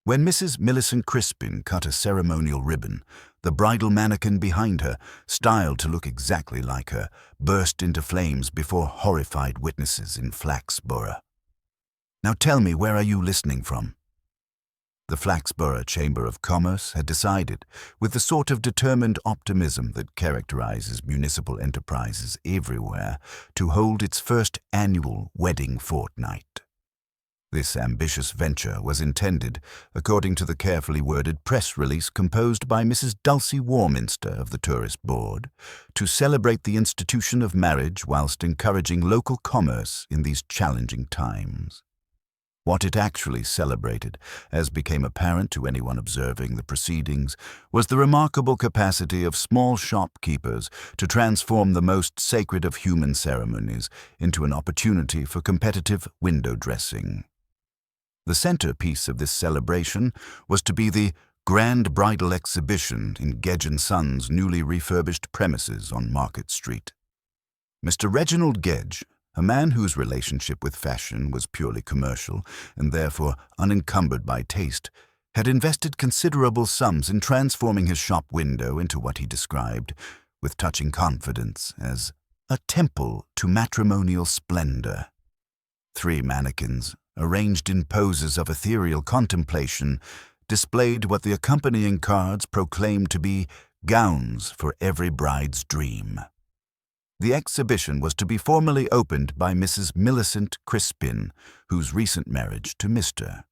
When Mrs. Millicent Crispin cut a ceremonial ribbon, the bridal mannequin behind her, styled to look exactly like her, burst into flames before horrified witnesses in Flaxborough. Now tell me, where are you listening from? The Flaxborough Chamber of Commerce had decided, with the sort of determined optimism that characterizes municipal enterprises everywhere, to hold its first annual wedding fortnight. This ambitious venture was intended, according to the carefully worded press release composed by Mrs. Dulcie Warminster of the Tourist Board, to celebrate the institution of marriage whilst encouraging local commerce in these challenging times. What it actually celebrated, as became apparent to anyone observing the proceedings, was the remarkable capacity of small shopkeepers to transform the most sacred of human ceremonies into an opportunity for competitive window dressing. The centerpiece of this celebration was to be the Grand Bridal Exhibition in Gedge & Sons' newly refurbished premises on Market Street. Mr. Reginald Gedge, a man whose relationship with fashion was purely commercial and therefore unencumbered by taste, had invested considerable sums in transforming his shop window into what he described, with touching confidence, as a temple to matrimonial splendor. 3 mannequins, arranged in poses of ethereal contemplation, displayed what the accompanying cards proclaimed to be gowns for every bride's dream. The exhibition was to be formally opened by Mrs. Millicent Crispin, whose recent marriage to Mr.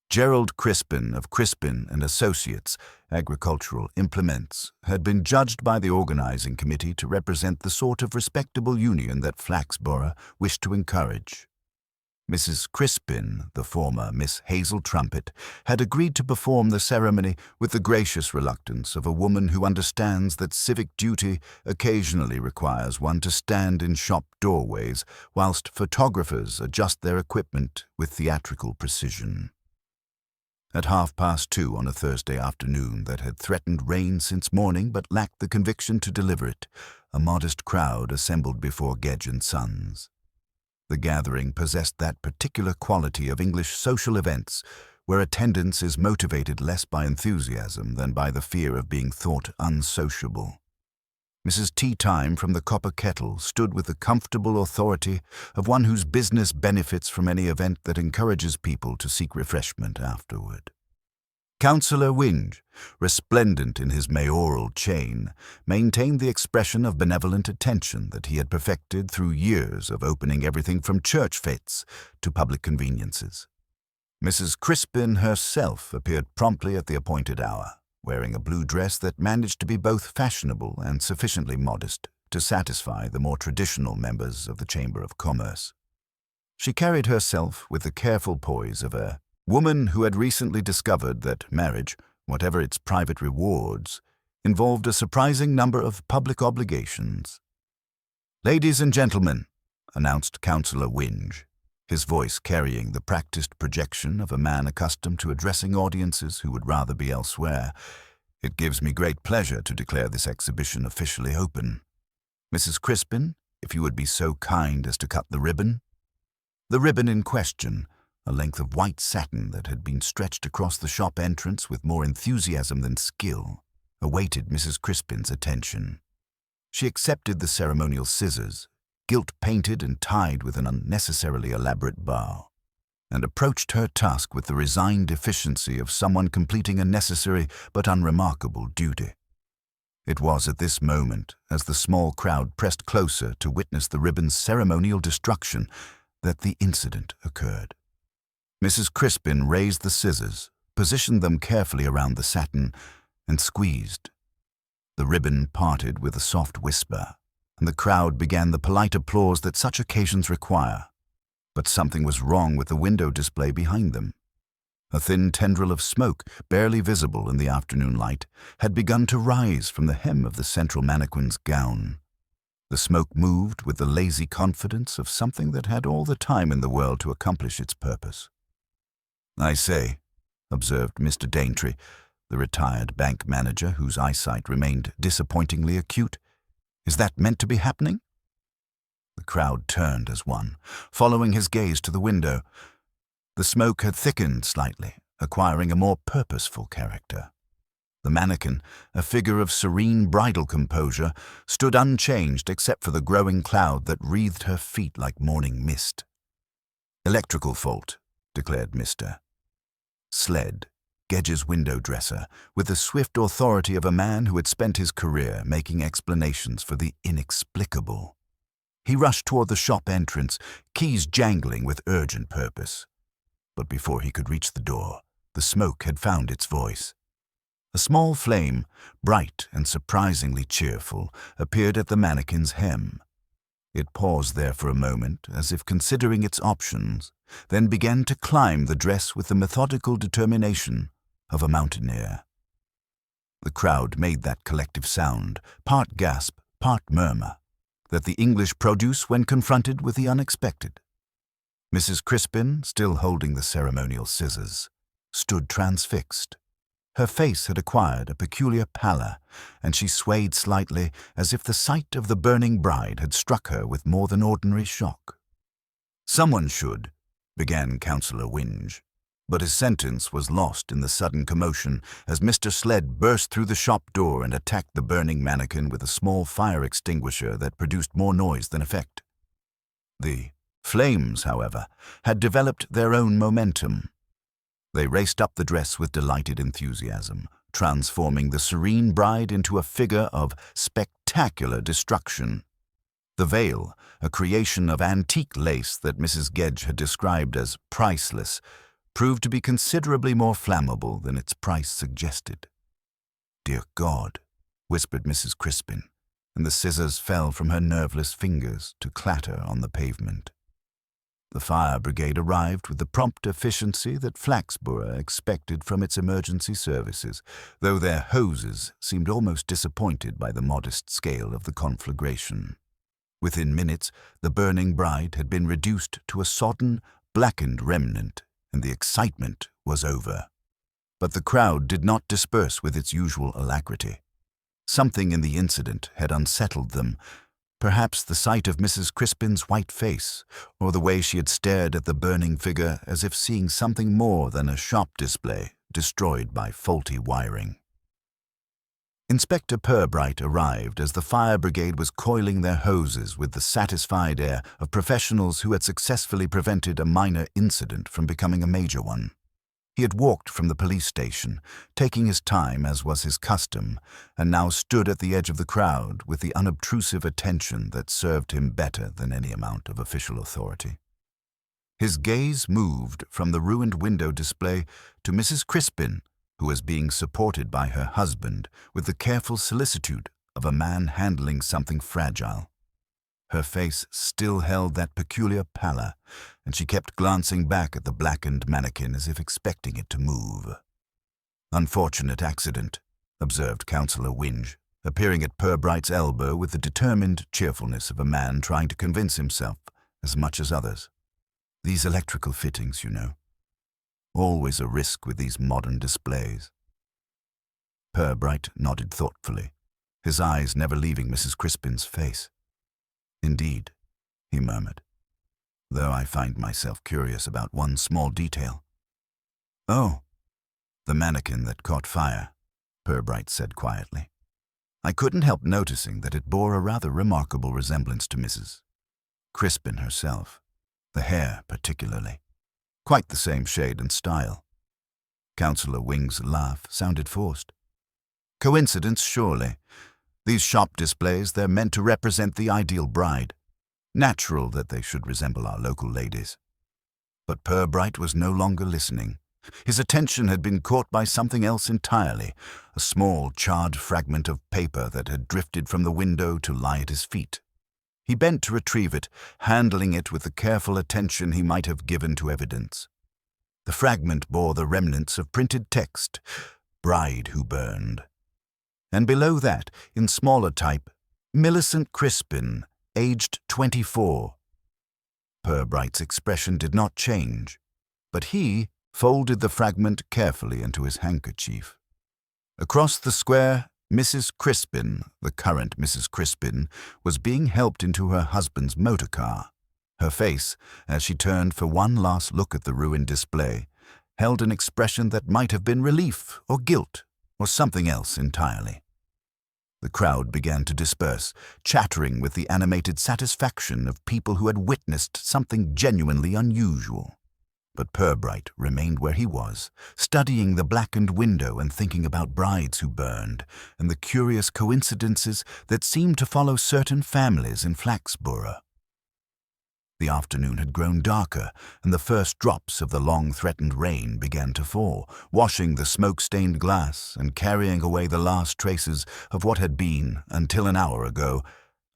Gerald Crispin of Crispin and Associates, Agricultural Implements, had been judged by the organizing committee to represent the sort of respectable union that Flaxborough wished to encourage. Mrs. Crispin, the former Miss Hazel Trumpet, had agreed to perform the ceremony with the gracious reluctance of a woman who understands that civic duty occasionally requires one to stand in shop doorways whilst photographers adjust their equipment with theatrical precision. At 2:30 on a Thursday afternoon that had threatened rain since morning but lacked the conviction to deliver it, a modest crowd assembled before Gedge & Sons. The gathering possessed that particular quality of English social events where attendance is motivated less by enthusiasm than by the fear of being thought unsociable. Mrs. Tea Time from the Copper Kettle stood with the comfortable authority of one whose business benefits from any event that encourages people to seek refreshment afterward. Councillor Winge, resplendent in his mayoral chain, maintained the expression of benevolent attention that he had perfected through years of opening everything from church fetes to public conveniences. Mrs. Crispin herself appeared promptly at the appointed hour, wearing a blue dress that managed to be both fashionable and sufficiently modest to satisfy the more traditional members of the Chamber of Commerce. She carried herself with the careful poise of a woman who had recently discovered that marriage, whatever its private rewards, involved a surprising number of public obligations. "Ladies and gentlemen," announced Councillor Winge, his voice carrying the practiced projection of a man accustomed to addressing audiences who would rather be elsewhere, "it gives me great pleasure to declare this exhibition officially open. Mrs. Crispin, if you would be so kind as to cut the ribbon." The ribbon in question, a length of white satin that had been stretched across the shop entrance with more enthusiasm than skill, awaited Mrs. Crispin's attention. She accepted the ceremonial scissors, gilt-painted and tied with an unnecessarily elaborate bow, and approached her task with the resigned efficiency of someone completing a necessary but unremarkable duty. It was at this moment, as the small crowd pressed closer to witness the ribbon's ceremonial destruction, that the incident occurred. Mrs. Crispin raised the scissors, positioned them carefully around the satin, and squeezed. The ribbon parted with a soft whisper, and the crowd began the polite applause that such occasions require. But something was wrong with the window display behind them. A thin tendril of smoke, barely visible in the afternoon light, had begun to rise from the hem of the central mannequin's gown. The smoke moved with the lazy confidence of something that had all the time in the world to accomplish its purpose. "I say," observed Mr. Daintree, the retired bank manager whose eyesight remained disappointingly acute, "is that meant to be happening?" The crowd turned as one, following his gaze to the window. The smoke had thickened slightly, acquiring a more purposeful character. The mannequin, a figure of serene bridal composure, stood unchanged except for the growing cloud that wreathed her feet like morning mist. "Electrical fault," declared Mr. Sled, Gedge's window dresser, with the swift authority of a man who had spent his career making explanations for the inexplicable. He rushed toward the shop entrance, keys jangling with urgent purpose. But before he could reach the door, the smoke had found its voice. A small flame, bright and surprisingly cheerful, appeared at the mannequin's hem. It paused there for a moment, as if considering its options, then began to climb the dress with the methodical determination of a mountaineer. The crowd made that collective sound, part gasp, part murmur, that the English produce when confronted with the unexpected. Mrs. Crispin, still holding the ceremonial scissors, stood transfixed. Her face had acquired a peculiar pallor, and she swayed slightly as if the sight of the burning bride had struck her with more than ordinary shock. "Someone should," began Councillor Winge, but his sentence was lost in the sudden commotion as Mr. Sled burst through the shop door and attacked the burning mannequin with a small fire extinguisher that produced more noise than effect. The flames, however, had developed their own momentum. They raced up the dress with delighted enthusiasm, transforming the serene bride into a figure of spectacular destruction. The veil, a creation of antique lace that Mrs. Gedge had described as priceless, proved to be considerably more flammable than its price suggested. "Dear God," whispered Mrs. Crispin, and the scissors fell from her nerveless fingers to clatter on the pavement. The fire brigade arrived with the prompt efficiency that Flaxborough expected from its emergency services, though their hoses seemed almost disappointed by the modest scale of the conflagration. Within minutes, the burning bride had been reduced to a sodden, blackened remnant, and the excitement was over. But the crowd did not disperse with its usual alacrity. Something in the incident had unsettled them, perhaps the sight of Mrs. Crispin's white face, or the way she had stared at the burning figure as if seeing something more than a shop display destroyed by faulty wiring. Inspector Purbright arrived as the fire brigade was coiling their hoses with the satisfied air of professionals who had successfully prevented a minor incident from becoming a major one. He had walked from the police station, taking his time as was his custom, and now stood at the edge of the crowd with the unobtrusive attention that served him better than any amount of official authority. His gaze moved from the ruined window display to Mrs. Crispin, who was being supported by her husband with the careful solicitude of a man handling something fragile. Her face still held that peculiar pallor, and she kept glancing back at the blackened mannequin as if expecting it to move. "Unfortunate accident," observed Councillor Winge, appearing at Purbright's elbow with the determined cheerfulness of a man trying to convince himself as much as others. "These electrical fittings, you know. Always a risk with these modern displays." Purbright nodded thoughtfully, his eyes never leaving Mrs. Crispin's face. "Indeed," he murmured, "though I find myself curious about one small detail." "Oh, the mannequin that caught fire," Purbright said quietly. "I couldn't help noticing that it bore a rather remarkable resemblance to Mrs. Crispin herself, the hair particularly. Quite the same shade and style." Councillor Wing's laugh sounded forced. "Coincidence, surely. These shop displays, they're meant to represent the ideal bride. Natural that they should resemble our local ladies." But Purbright was no longer listening. His attention had been caught by something else entirely, a small charred fragment of paper that had drifted from the window to lie at his feet. He bent to retrieve it, handling it with the careful attention he might have given to evidence. The fragment bore the remnants of printed text, "Bride who burned." And below that, in smaller type, "Millicent Crispin, aged 24. Purbright's expression did not change, but he folded the fragment carefully into his handkerchief. Across the square, Mrs. Crispin, the current Mrs. Crispin, was being helped into her husband's motor car. Her face, as she turned for one last look at the ruined display, held an expression that might have been relief or guilt or something else entirely. The crowd began to disperse, chattering with the animated satisfaction of people who had witnessed something genuinely unusual. But Purbright remained where he was, studying the blackened window and thinking about brides who burned and the curious coincidences that seemed to follow certain families in Flaxborough. The afternoon had grown darker, and the first drops of the long-threatened rain began to fall, washing the smoke-stained glass and carrying away the last traces of what had been, until an hour ago,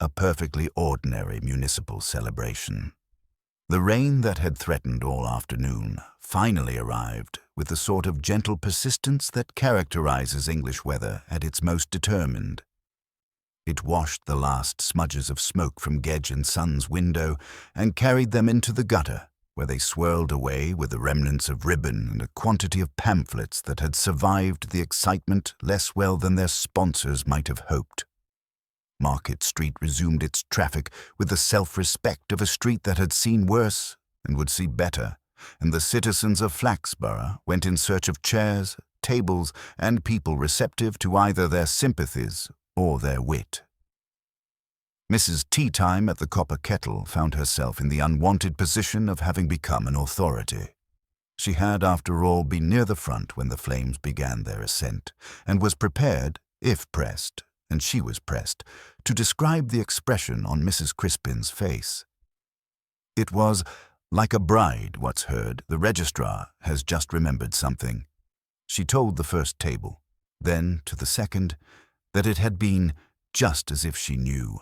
a perfectly ordinary municipal celebration. The rain that had threatened all afternoon finally arrived with the sort of gentle persistence that characterizes English weather at its most determined. It washed the last smudges of smoke from Gedge and Son's window and carried them into the gutter, where they swirled away with the remnants of ribbon and a quantity of pamphlets that had survived the excitement less well than their sponsors might have hoped. Market Street resumed its traffic with the self-respect of a street that had seen worse and would see better, and the citizens of Flaxborough went in search of chairs, tables, and people receptive to either their sympathies or their wit. Mrs. Teatime at the Copper Kettle found herself in the unwanted position of having become an authority. She had, after all, been near the front when the flames began their ascent, and was prepared, if pressed, and she was pressed, to describe the expression on Mrs. Crispin's face. It was like a bride, what's heard. The registrar has just remembered something. She told the first table, then to the second, that it had been just as if she knew.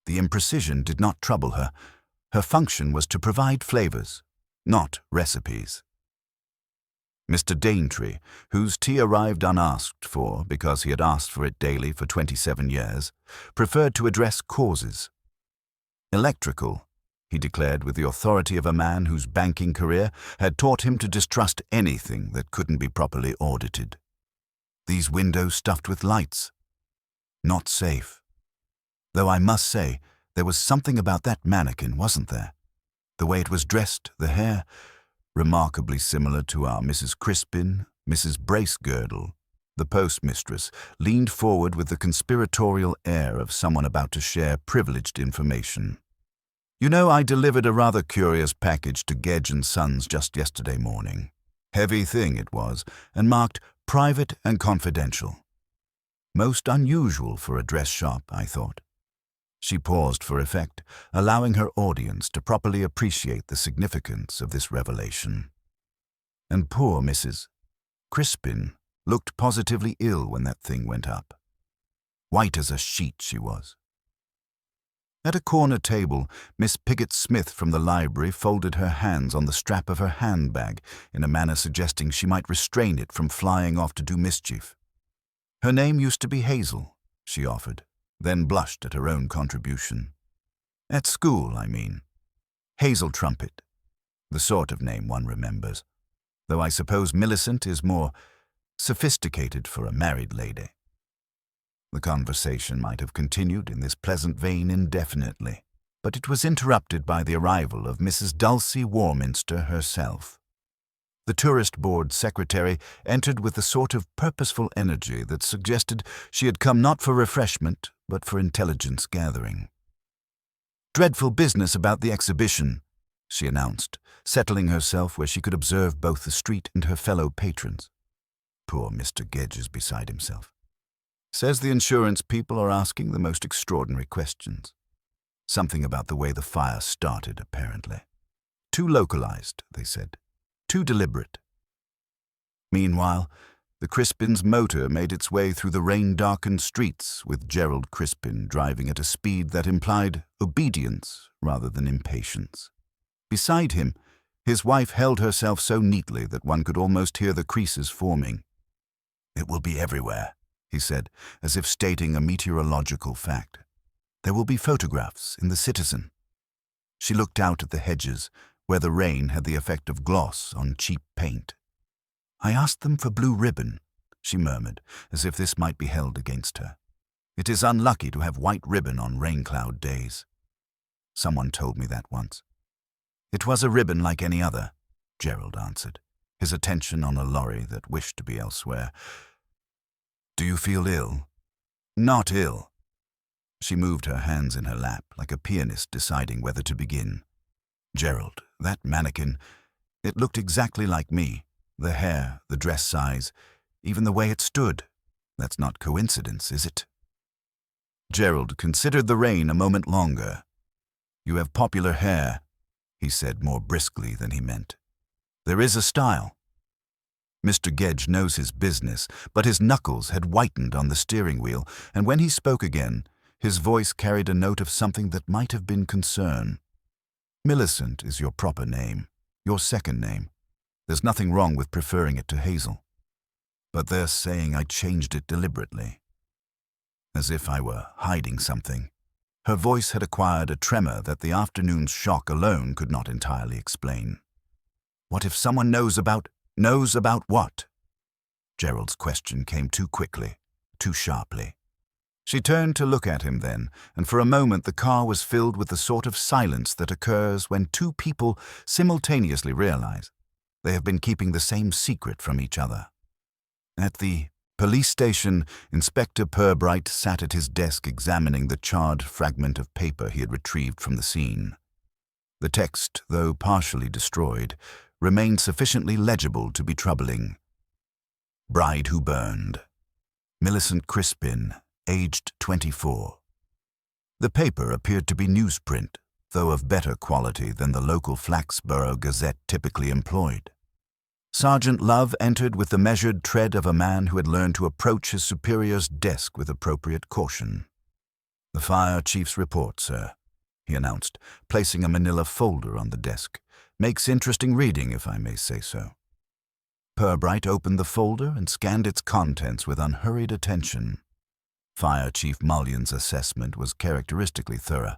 The imprecision did not trouble her. Her function was to provide flavors, not recipes. Mr. Daintree, whose tea arrived unasked for because he had asked for it daily for 27 years, preferred to address causes. Electrical, he declared with the authority of a man whose banking career had taught him to distrust anything that couldn't be properly audited. These windows stuffed with lights. Not safe. Though I must say, there was something about that mannequin, wasn't there? The way it was dressed, the hair, remarkably similar to our Mrs. Crispin. Mrs. Bracegirdle, the postmistress, leaned forward with the conspiratorial air of someone about to share privileged information. You know, I delivered a rather curious package to Gedge and Sons just yesterday morning. Heavy thing it was, and marked private and confidential. Most unusual for a dress shop, I thought. She paused for effect, allowing her audience to properly appreciate the significance of this revelation. And poor Mrs. Crispin looked positively ill when that thing went up. White as a sheet she was. At a corner table, Miss Piggott-Smith from the library folded her hands on the strap of her handbag in a manner suggesting she might restrain it from flying off to do mischief. Her name used to be Hazel, she offered, then blushed at her own contribution. At school, I mean. Hazel Trumpet, the sort of name one remembers, though I suppose Millicent is more sophisticated for a married lady. The conversation might have continued in this pleasant vein indefinitely, but it was interrupted by the arrival of Mrs. Dulcie Warminster herself. The tourist board secretary entered with a sort of purposeful energy that suggested she had come not for refreshment, but for intelligence gathering. Dreadful business about the exhibition, she announced, settling herself where she could observe both the street and her fellow patrons. Poor Mr. Gedge is beside himself. Says the insurance people are asking the most extraordinary questions. Something about the way the fire started, apparently. Too localized, they said. Too deliberate. Meanwhile, the Crispins' motor made its way through the rain-darkened streets, with Gerald Crispin driving at a speed that implied obedience rather than impatience. Beside him, his wife held herself so neatly that one could almost hear the creases forming. It will be everywhere, he said, as if stating a meteorological fact. There will be photographs in the Citizen. She looked out at the hedges, where the rain had the effect of gloss on cheap paint. I asked them for blue ribbon, she murmured, as if this might be held against her. It is unlucky to have white ribbon on rain-cloud days. Someone told me that once. It was a ribbon like any other, Gerald answered, his attention on a lorry that wished to be elsewhere. "Do you feel ill?" "Not ill." She moved her hands in her lap like a pianist deciding whether to begin. "Gerald, that mannequin, it looked exactly like me. The hair, the dress size, even the way it stood. That's not coincidence, is it?" Gerald considered the rain a moment longer. "You have popular hair," he said more briskly than he meant. "There is a style." Mr. Gedge knows his business, but his knuckles had whitened on the steering wheel, and when he spoke again, his voice carried a note of something that might have been concern. "Millicent is your proper name, your second name. There's nothing wrong with preferring it to Hazel. But they're saying I changed it deliberately. As if I were hiding something." Her voice had acquired a tremor that the afternoon's shock alone could not entirely explain. "What if someone knows about what?" Gerald's question came too quickly, too sharply. She turned to look at him then, and for a moment the car was filled with the sort of silence that occurs when two people simultaneously realize they have been keeping the same secret from each other. At the police station, Inspector Purbright sat at his desk examining the charred fragment of paper he had retrieved from the scene. The text, though partially destroyed, remained sufficiently legible to be troubling. "Bride who burned. Millicent Crispin, aged 24. The paper appeared to be newsprint, though of better quality than the local Flaxborough Gazette typically employed. Sergeant Love entered with the measured tread of a man who had learned to approach his superior's desk with appropriate caution. "The fire chief's report, sir," he announced, placing a manila folder on the desk. "Makes interesting reading, if I may say so." Purbright opened the folder and scanned its contents with unhurried attention. Fire Chief Mullion's assessment was characteristically thorough,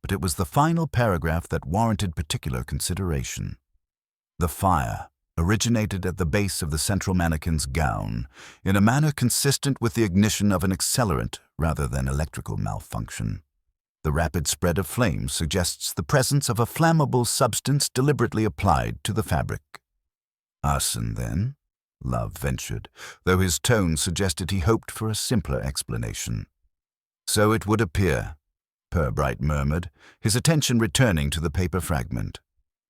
but it was the final paragraph that warranted particular consideration. "The fire originated at the base of the central mannequin's gown in a manner consistent with the ignition of an accelerant rather than electrical malfunction. The rapid spread of flames suggests the presence of a flammable substance deliberately applied to the fabric." "Arson, then?" Love ventured, though his tone suggested he hoped for a simpler explanation. "So it would appear," Purbright murmured, his attention returning to the paper fragment.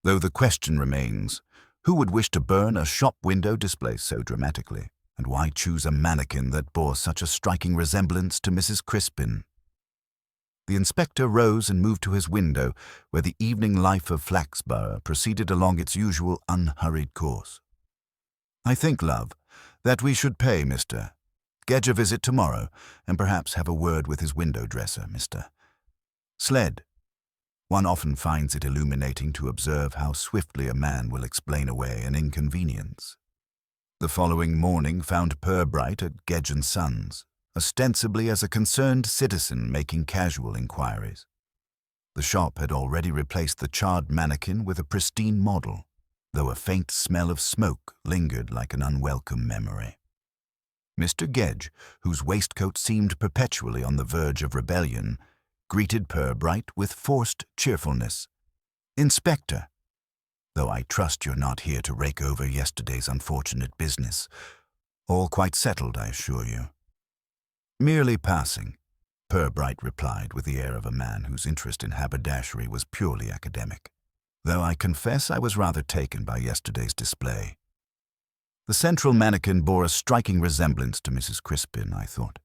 "Though the question remains, who would wish to burn a shop window display so dramatically, and why choose a mannequin that bore such a striking resemblance to Mrs. Crispin?" The inspector rose and moved to his window, where the evening life of Flaxborough proceeded along its usual unhurried course. "I think, Love, that we should pay Mr. Gedge a visit tomorrow, and perhaps have a word with his window dresser, Mr. Sled. One often finds it illuminating to observe how swiftly a man will explain away an inconvenience." The following morning found Purbright at Gedge & Sons, ostensibly as a concerned citizen making casual inquiries. The shop had already replaced the charred mannequin with a pristine model, though a faint smell of smoke lingered like an unwelcome memory. Mr. Gedge, whose waistcoat seemed perpetually on the verge of rebellion, greeted Purbright with forced cheerfulness. "Inspector, though I trust you're not here to rake over yesterday's unfortunate business. All quite settled, I assure you." "Merely passing," Purbright replied with the air of a man whose interest in haberdashery was purely academic, "though I confess I was rather taken by yesterday's display. The central mannequin bore a striking resemblance to Mrs. Crispin, I thought."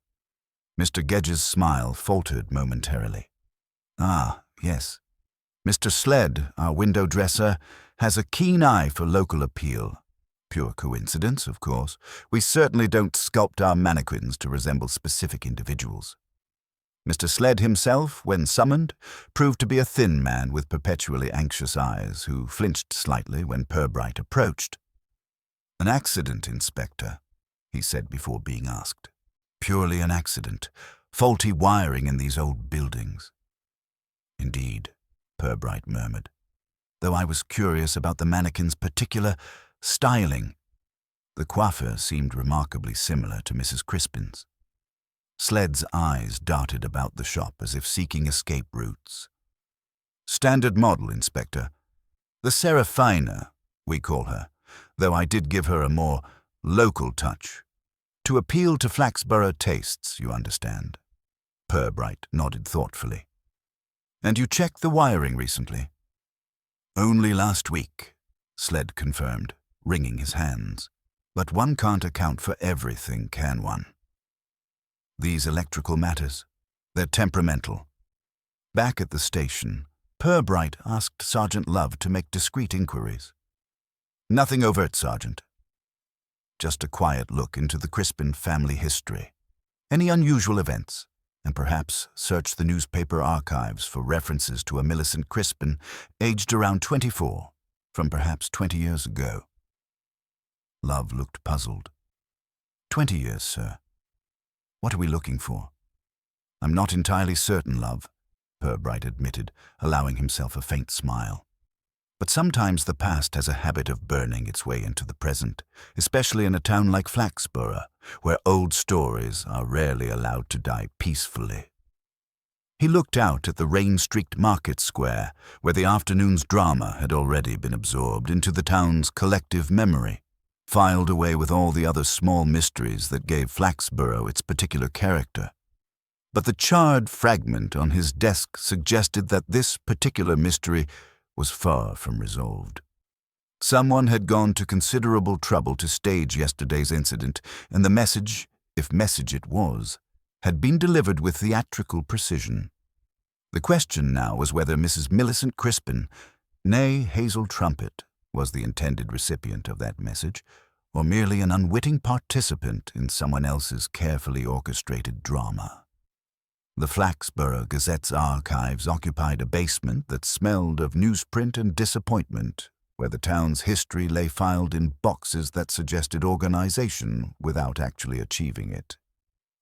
Mr. Gedge's smile faltered momentarily. "Ah, yes. Mr. Sled, our window dresser, has a keen eye for local appeal. Pure coincidence, of course. We certainly don't sculpt our mannequins to resemble specific individuals." Mr. Sled himself, when summoned, proved to be a thin man with perpetually anxious eyes, who flinched slightly when Purbright approached. "An accident, Inspector," he said before being asked. "Purely an accident. Faulty wiring in these old buildings." "Indeed," Purbright murmured, though I was curious about the mannequin's particular styling. The coiffure seemed remarkably similar to Mrs. Crispin's. Sled's eyes darted about the shop as if seeking escape routes. "Standard model, Inspector. The Seraphina, we call her, though I did give her a more local touch. To appeal to Flaxborough tastes, you understand. Purbright nodded thoughtfully. And you checked the wiring recently? Only last week, Sled confirmed, wringing his hands. But one can't account for everything, can one? These electrical matters, they're temperamental. Back at the station, Purbright asked Sergeant Love to make discreet inquiries. Nothing overt, Sergeant. Just a quiet look into the Crispin family history. Any unusual events, and perhaps search the newspaper archives for references to a Millicent Crispin aged around 24, from perhaps 20 years ago. Love looked puzzled. 20 years, sir. What are we looking for? I'm not entirely certain, Love, Purbright admitted, allowing himself a faint smile. But sometimes the past has a habit of burning its way into the present, especially in a town like Flaxborough, where old stories are rarely allowed to die peacefully. He looked out at the rain-streaked market square, where the afternoon's drama had already been absorbed into the town's collective memory, filed away with all the other small mysteries that gave Flaxborough its particular character. But the charred fragment on his desk suggested that this particular mystery was far from resolved. Someone had gone to considerable trouble to stage yesterday's incident, and the message, if message it was, had been delivered with theatrical precision. The question now was whether Mrs. Millicent Crispin, née Hazel Trumpet, was the intended recipient of that message, or merely an unwitting participant in someone else's carefully orchestrated drama. The Flaxborough Gazette's archives occupied a basement that smelled of newsprint and disappointment, where the town's history lay filed in boxes that suggested organization without actually achieving it.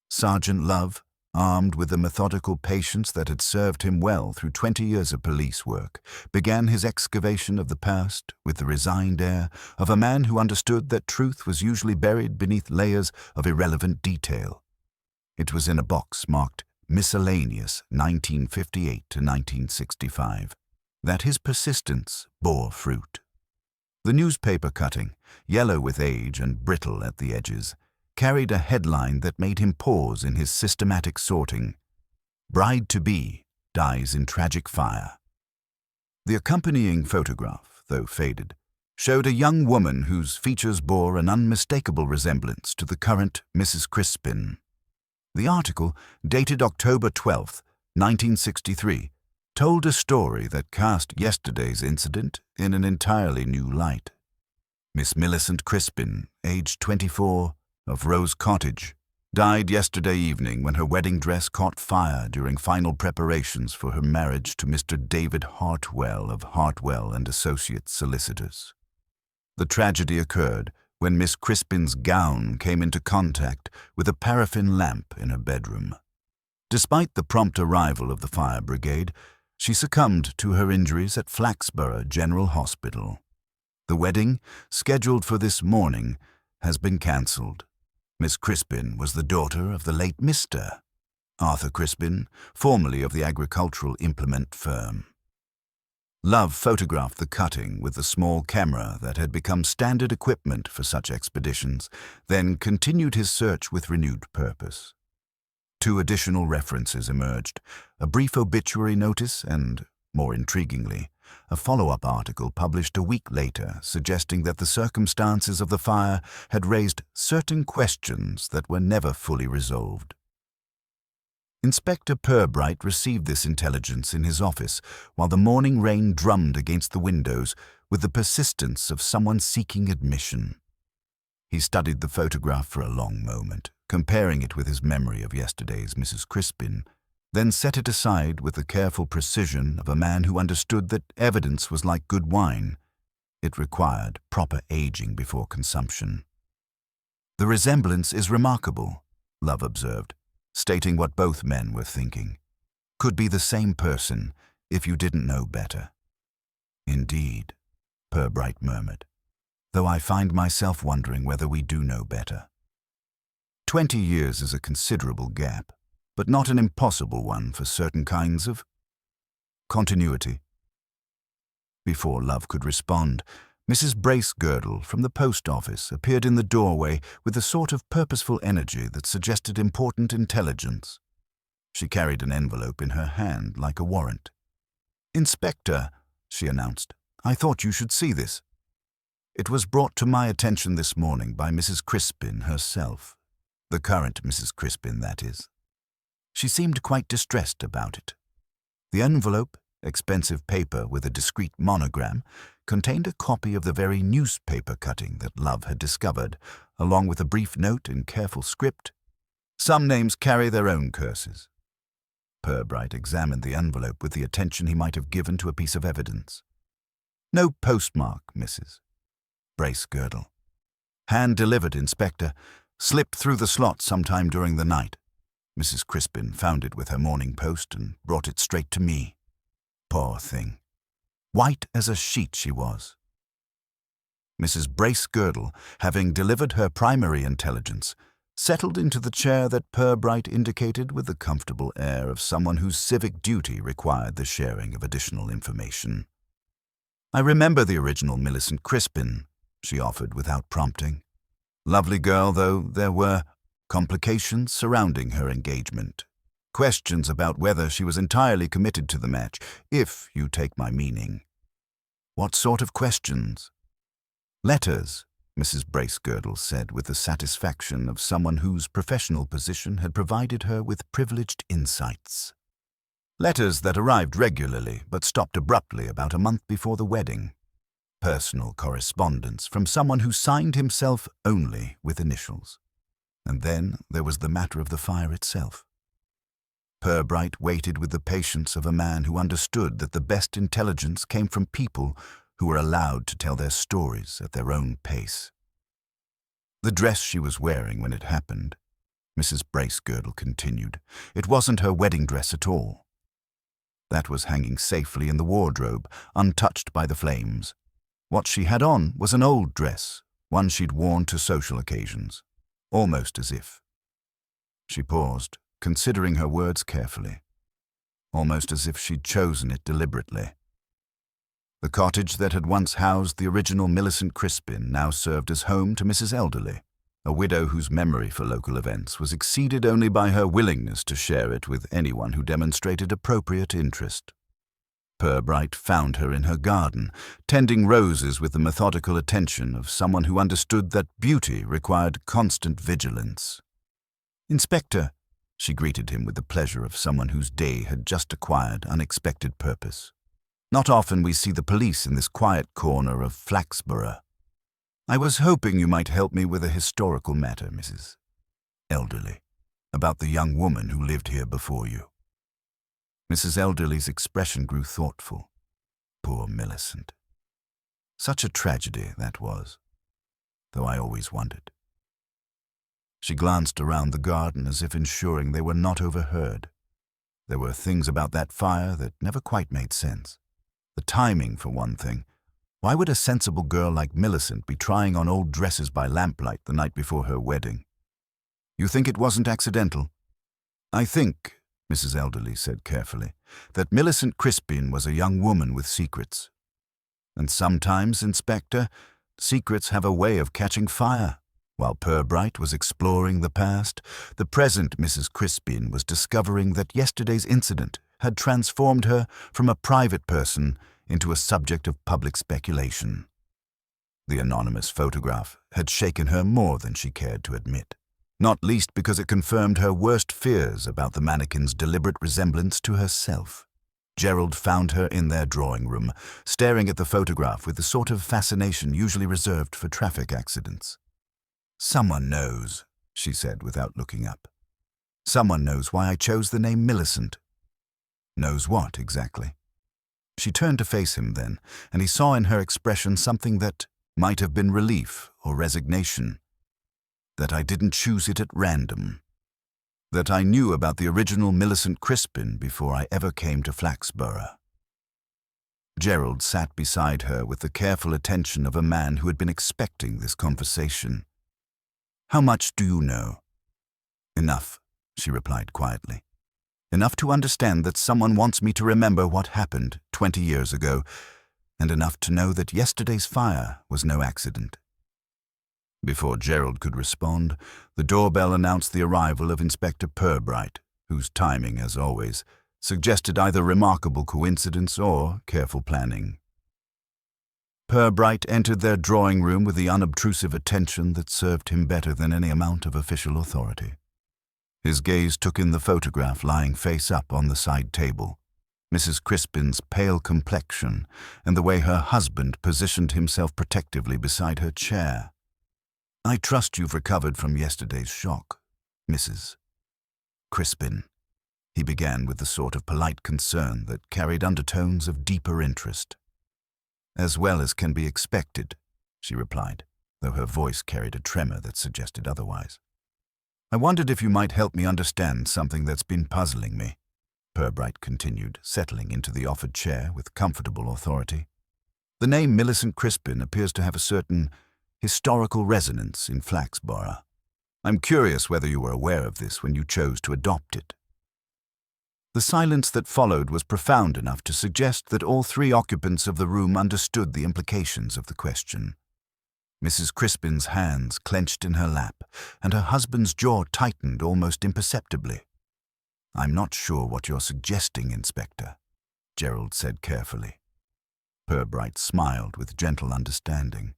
Sergeant Love, armed with the methodical patience that had served him well through 20 years of police work, began his excavation of the past with the resigned air of a man who understood that truth was usually buried beneath layers of irrelevant detail. It was in a box marked Miscellaneous 1958 to 1965, that his persistence bore fruit. The newspaper cutting, yellow with age and brittle at the edges, carried a headline that made him pause in his systematic sorting. Bride-to-be dies in tragic fire. The accompanying photograph, though faded, showed a young woman whose features bore an unmistakable resemblance to the current Mrs. Crispin. The article, dated October 12, 1963, told a story that cast yesterday's incident in an entirely new light. Miss Millicent Crispin, aged 24, of Rose Cottage, died yesterday evening when her wedding dress caught fire during final preparations for her marriage to Mr. David Hartwell of Hartwell and Associates Solicitors. The tragedy occurred when Miss Crispin's gown came into contact with a paraffin lamp in her bedroom. Despite the prompt arrival of the fire brigade, she succumbed to her injuries at Flaxborough General Hospital. The wedding, scheduled for this morning, has been cancelled. Miss Crispin was the daughter of the late Mr. Arthur Crispin, formerly of the agricultural implement firm. Love photographed the cutting with the small camera that had become standard equipment for such expeditions, then continued his search with renewed purpose. 2 additional references emerged, a brief obituary notice and, more intriguingly, a follow-up article published a week later suggesting that the circumstances of the fire had raised certain questions that were never fully resolved. Inspector Purbright received this intelligence in his office while the morning rain drummed against the windows with the persistence of someone seeking admission. He studied the photograph for a long moment, comparing it with his memory of yesterday's Mrs. Crispin, then set it aside with the careful precision of a man who understood that evidence was like good wine. It required proper aging before consumption. "The resemblance is remarkable," Love observed, stating what both men were thinking. "Could be the same person if you didn't know better." "Indeed," Purbright murmured, "though I find myself wondering whether we do know better. 20 years is a considerable gap, but not an impossible one for certain kinds of continuity." Before Love could respond, Mrs. Bracegirdle from the post office appeared in the doorway with a sort of purposeful energy that suggested important intelligence. She carried an envelope in her hand like a warrant. "Inspector," she announced, "I thought you should see this. It was brought to my attention this morning by Mrs. Crispin herself. The current Mrs. Crispin, that is. She seemed quite distressed about it. The envelope, expensive paper with a discreet monogram, contained a copy of the very newspaper cutting that Love had discovered, along with a brief note in careful script. Some names carry their own curses." Purbright examined the envelope with the attention he might have given to a piece of evidence. "No postmark, Mrs. Bracegirdle. Hand-delivered, Inspector. Slipped through the slot sometime during the night. Mrs. Crispin found it with her morning post and brought it straight to me. Poor thing. White as a sheet she was." Mrs. Bracegirdle, having delivered her primary intelligence, settled into the chair that Purbright indicated with the comfortable air of someone whose civic duty required the sharing of additional information. "I remember the original Millicent Crispin," she offered without prompting. "Lovely girl, though there were complications surrounding her engagement. Questions about whether she was entirely committed to the match, if you take my meaning." "What sort of questions?" "Letters," Mrs. Bracegirdle said with the satisfaction of someone whose professional position had provided her with privileged insights. "Letters that arrived regularly but stopped abruptly about a month before the wedding. Personal correspondence from someone who signed himself only with initials. And then there was the matter of the fire itself." Purbright waited with the patience of a man who understood that the best intelligence came from people who were allowed to tell their stories at their own pace. "The dress she was wearing when it happened," Mrs. Bracegirdle continued, "it wasn't her wedding dress at all. That was hanging safely in the wardrobe, untouched by the flames. What she had on was an old dress, one she'd worn to social occasions, almost as if—" She paused, considering her words carefully. "Almost as if she'd chosen it deliberately." The cottage that had once housed the original Millicent Crispin now served as home to Mrs. Elderly, a widow whose memory for local events was exceeded only by her willingness to share it with anyone who demonstrated appropriate interest. Purbright found her in her garden, tending roses with the methodical attention of someone who understood that beauty required constant vigilance. "Inspector," she greeted him with the pleasure of someone whose day had just acquired unexpected purpose. "Not often we see the police in this quiet corner of Flaxborough. I was hoping you might help me with a historical matter, Mrs. Elderly, about the young woman who lived here before you." Mrs. Elderly's expression grew thoughtful. Poor Millicent. Such a tragedy, that was, though I always wondered. She glanced around the garden as if ensuring they were not overheard. There were things about that fire that never quite made sense. The timing, for one thing. Why would a sensible girl like Millicent be trying on old dresses by lamplight the night before her wedding? "You think it wasn't accidental?" "I think," Mrs. Elderly said carefully, "that Millicent Crispin was a young woman with secrets. And sometimes, Inspector, secrets have a way of catching fire. While Purbright was exploring the past, the present Mrs. Crispin was discovering that yesterday's incident had transformed her from a private person into a subject of public speculation. The anonymous photograph had shaken her more than she cared to admit, not least because it confirmed her worst fears about the mannequin's deliberate resemblance to herself. Gerald found her in their drawing room, staring at the photograph with the sort of fascination usually reserved for traffic accidents. "Someone knows," she said without looking up. "Someone knows why I chose the name Millicent." "Knows what, exactly?" She turned to face him then, and he saw in her expression something that might have been relief or resignation. "That I didn't choose it at random. That I knew about the original Millicent Crispin before I ever came to Flaxborough." Gerald sat beside her with the careful attention of a man who had been expecting this conversation. "How much do you know?" "Enough," she replied quietly. "Enough to understand that someone wants me to remember what happened 20 years ago, and enough to know that yesterday's fire was no accident. Before Gerald could respond, the doorbell announced the arrival of Inspector Purbright, whose timing, as always, suggested either remarkable coincidence or careful planning. Purbright entered their drawing room with the unobtrusive attention that served him better than any amount of official authority. His gaze took in the photograph lying face up on the side table, Mrs. Crispin's pale complexion, and the way her husband positioned himself protectively beside her chair. "I trust you've recovered from yesterday's shock, Mrs. Crispin," he began with the sort of polite concern that carried undertones of deeper interest. "As well as can be expected," she replied, though her voice carried a tremor that suggested otherwise. "I wondered if you might help me understand something that's been puzzling me," Purbright continued, settling into the offered chair with comfortable authority. "The name Millicent Crispin appears to have a certain historical resonance in Flaxborough. I'm curious whether you were aware of this when you chose to adopt it." The silence that followed was profound enough to suggest that all three occupants of the room understood the implications of the question. Mrs. Crispin's hands clenched in her lap, and her husband's jaw tightened almost imperceptibly. "I'm not sure what you're suggesting, Inspector," Gerald said carefully. Purbright smiled with gentle understanding.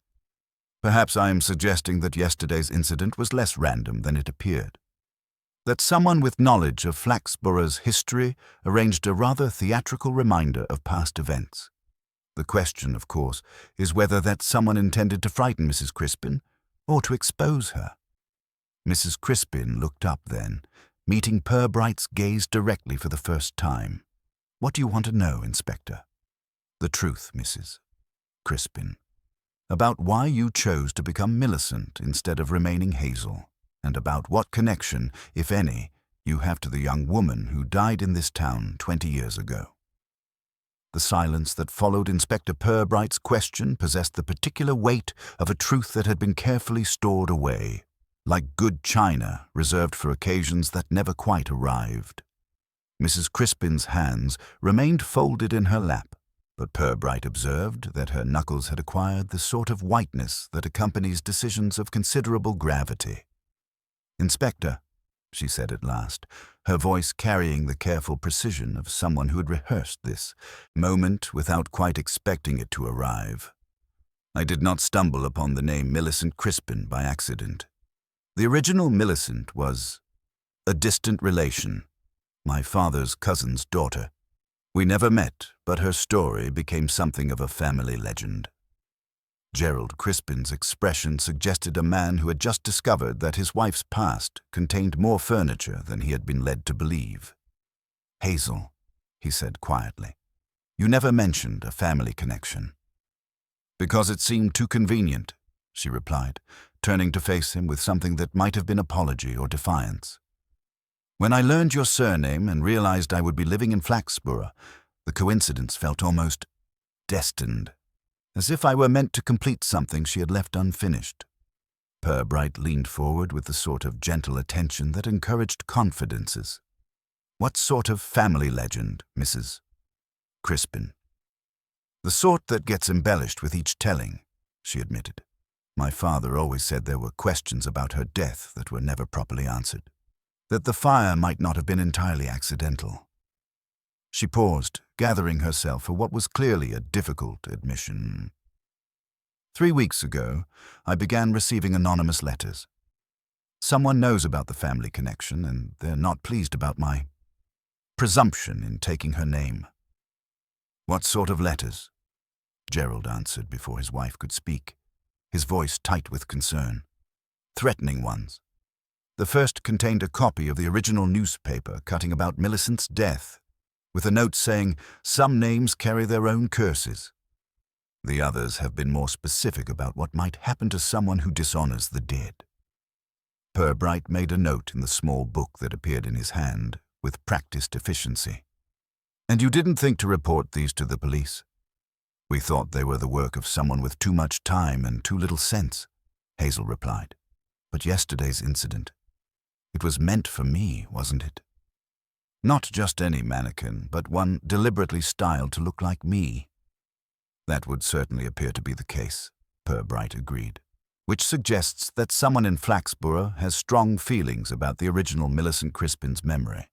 "Perhaps I am suggesting that yesterday's incident was less random than it appeared. That someone with knowledge of Flaxborough's history arranged a rather theatrical reminder of past events. The question, of course, is whether that someone intended to frighten Mrs. Crispin or to expose her." Mrs. Crispin looked up then, meeting Purbright's gaze directly for the first time. "What do you want to know, Inspector?" "The truth, Mrs. Crispin. About why you chose to become Millicent instead of remaining Hazel, and about what connection, if any, you have to the young woman who died in this town 20 years ago." The silence that followed Inspector Purbright's question possessed the particular weight of a truth that had been carefully stored away, like good china reserved for occasions that never quite arrived. Mrs. Crispin's hands remained folded in her lap, but Purbright observed that her knuckles had acquired the sort of whiteness that accompanies decisions of considerable gravity. "Inspector," she said at last, her voice carrying the careful precision of someone who had rehearsed this moment without quite expecting it to arrive. "I did not stumble upon the name Millicent Crispin by accident. The original Millicent was a distant relation, my father's cousin's daughter. We never met, but her story became something of a family legend." Gerald Crispin's expression suggested a man who had just discovered that his wife's past contained more furniture than he had been led to believe. "Hazel," he said quietly, "you never mentioned a family connection." "Because it seemed too convenient," she replied, turning to face him with something that might have been apology or defiance. "When I learned your surname and realized I would be living in Flaxborough, the coincidence felt almost destined, as if I were meant to complete something she had left unfinished." Purbright leaned forward with the sort of gentle attention that encouraged confidences. "What sort of family legend, Mrs. Crispin?" "The sort that gets embellished with each telling," she admitted. "My father always said there were questions about her death that were never properly answered, that the fire might not have been entirely accidental." She paused, gathering herself for what was clearly a difficult admission. 3 weeks ago, I began receiving anonymous letters. Someone knows about the family connection, and they're not pleased about my presumption in taking her name." "What sort of letters?" Gerald answered before his wife could speak, his voice tight with concern. "Threatening ones. The first contained a copy of the original newspaper cutting about Millicent's death, with a note saying, 'Some names carry their own curses.' The others have been more specific about what might happen to someone who dishonors the dead." Purbright made a note in the small book that appeared in his hand, with practiced efficiency. "And you didn't think to report these to the police?" "We thought they were the work of someone with too much time and too little sense," Hazel replied. "But yesterday's incident, it was meant for me, wasn't it? Not just any mannequin, but one deliberately styled to look like me." That would certainly appear to be the case, Purbright agreed, which suggests that someone in Flaxborough has strong feelings about the original Millicent Crispin's memory.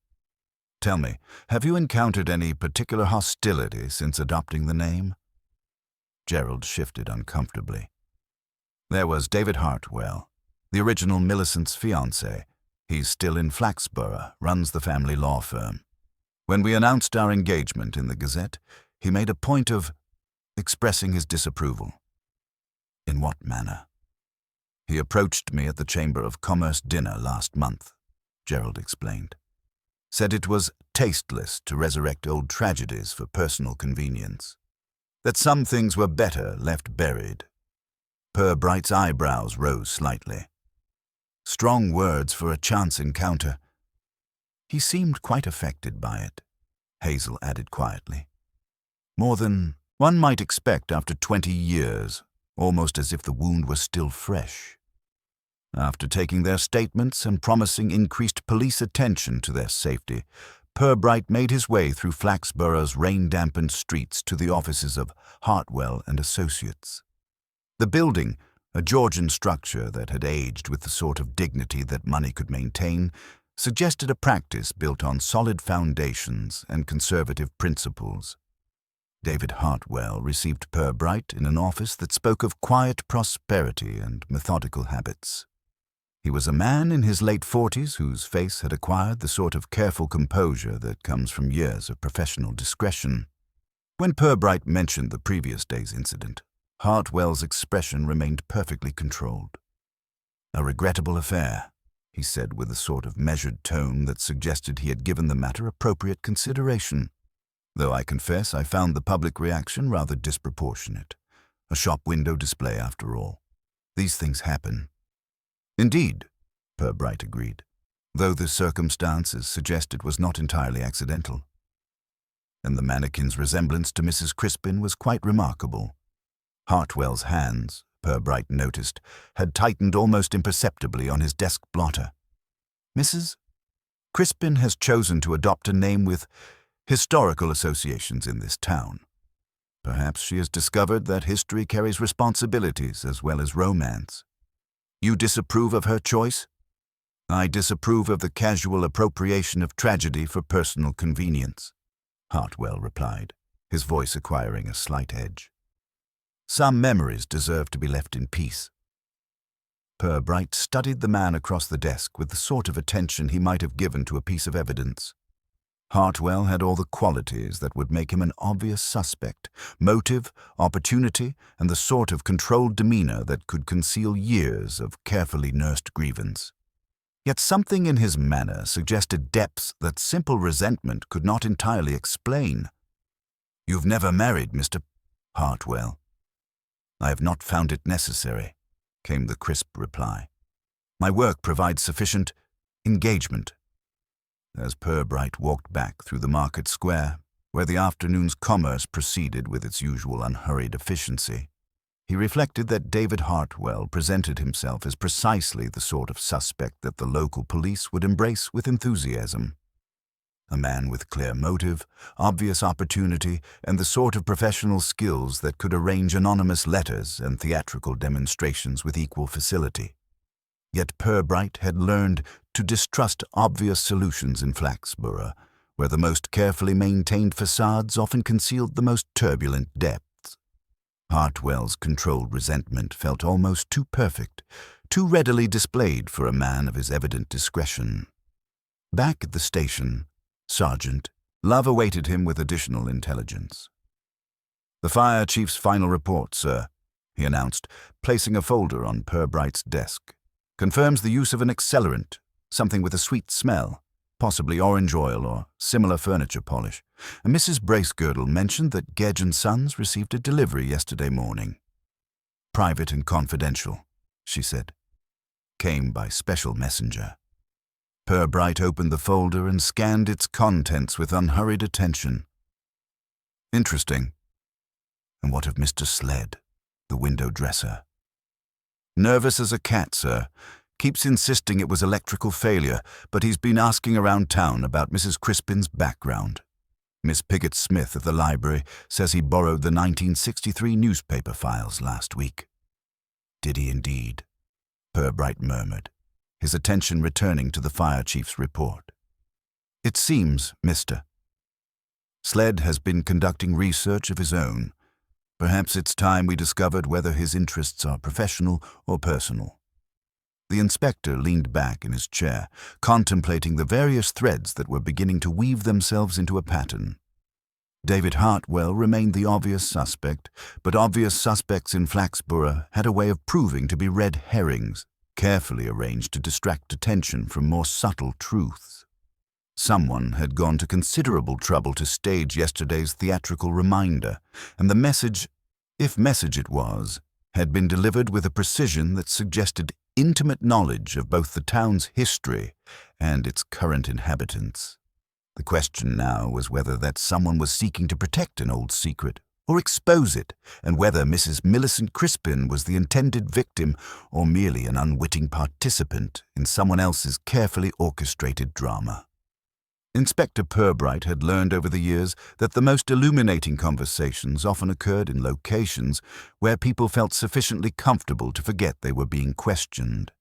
Tell me, have you encountered any particular hostility since adopting the name? Gerald shifted uncomfortably. There was David Hartwell, the original Millicent's fiancé. He's still in Flaxborough, runs the family law firm. When we announced our engagement in the Gazette, he made a point of expressing his disapproval. In what manner? He approached me at the Chamber of Commerce dinner last month, Gerald explained. Said it was tasteless to resurrect old tragedies for personal convenience. That some things were better left buried. Purbright's eyebrows rose slightly. Strong words for a chance encounter. He seemed quite affected by it, Hazel added quietly. More than one might expect after 20 years, almost as if the wound were still fresh. After taking their statements and promising increased police attention to their safety, Purbright made his way through Flaxborough's rain-dampened streets to the offices of Hartwell and Associates. The building, a Georgian structure that had aged with the sort of dignity that money could maintain, suggested a practice built on solid foundations and conservative principles. David Hartwell received Purbright in an office that spoke of quiet prosperity and methodical habits. He was a man in his late 40s whose face had acquired the sort of careful composure that comes from years of professional discretion. When Purbright mentioned the previous day's incident, Hartwell's expression remained perfectly controlled. A regrettable affair, he said with a sort of measured tone that suggested he had given the matter appropriate consideration. Though I confess I found the public reaction rather disproportionate. A shop window display, after all. These things happen. Indeed, Purbright agreed, though the circumstances suggest it was not entirely accidental. And the mannequin's resemblance to Mrs. Crispin was quite remarkable. Hartwell's hands, Purbright noticed, had tightened almost imperceptibly on his desk blotter. Mrs. Crispin has chosen to adopt a name with historical associations in this town. Perhaps she has discovered that history carries responsibilities as well as romance. You disapprove of her choice? I disapprove of the casual appropriation of tragedy for personal convenience, Hartwell replied, his voice acquiring a slight edge. Some memories deserve to be left in peace. Purbright studied the man across the desk with the sort of attention he might have given to a piece of evidence. Hartwell had all the qualities that would make him an obvious suspect: motive, opportunity, and the sort of controlled demeanor that could conceal years of carefully nursed grievance. Yet something in his manner suggested depths that simple resentment could not entirely explain. You've never married, Mr. Hartwell. I have not found it necessary, came the crisp reply. My work provides sufficient engagement. As Purbright walked back through the market square, where the afternoon's commerce proceeded with its usual unhurried efficiency, he reflected that David Hartwell presented himself as precisely the sort of suspect that the local police would embrace with enthusiasm. A man with clear motive, obvious opportunity, and the sort of professional skills that could arrange anonymous letters and theatrical demonstrations with equal facility. Yet Purbright had learned to distrust obvious solutions in Flaxborough, where the most carefully maintained facades often concealed the most turbulent depths. Hartwell's controlled resentment felt almost too perfect, too readily displayed for a man of his evident discretion. Back at the station, Sergeant Love awaited him with additional intelligence. The fire chief's final report, sir, he announced, placing a folder on Purbright's desk. Confirms the use of an accelerant, something with a sweet smell, possibly orange oil or similar furniture polish. And Mrs. Bracegirdle mentioned that Gedge and Sons received a delivery yesterday morning. Private and confidential, she said. Came by special messenger. Purbright opened the folder and scanned its contents with unhurried attention. Interesting. And what of Mr. Sled, the window dresser? Nervous as a cat, sir. Keeps insisting it was electrical failure, but he's been asking around town about Mrs. Crispin's background. Miss Piggott-Smith of the library says he borrowed the 1963 newspaper files last week." "Did he indeed?" Purbright murmured, his attention returning to the fire chief's report. "It seems, Mr. Sled has been conducting research of his own. Perhaps it's time we discovered whether his interests are professional or personal." The inspector leaned back in his chair, contemplating the various threads that were beginning to weave themselves into a pattern. David Hartwell remained the obvious suspect, but obvious suspects in Flaxborough had a way of proving to be red herrings, carefully arranged to distract attention from more subtle truths. Someone had gone to considerable trouble to stage yesterday's theatrical reminder, and the message, if message it was, had been delivered with a precision that suggested intimate knowledge of both the town's history and its current inhabitants. The question now was whether that someone was seeking to protect an old secret or expose it, and whether Mrs. Millicent Crispin was the intended victim or merely an unwitting participant in someone else's carefully orchestrated drama. Inspector Purbright had learned over the years that the most illuminating conversations often occurred in locations where people felt sufficiently comfortable to forget they were being questioned.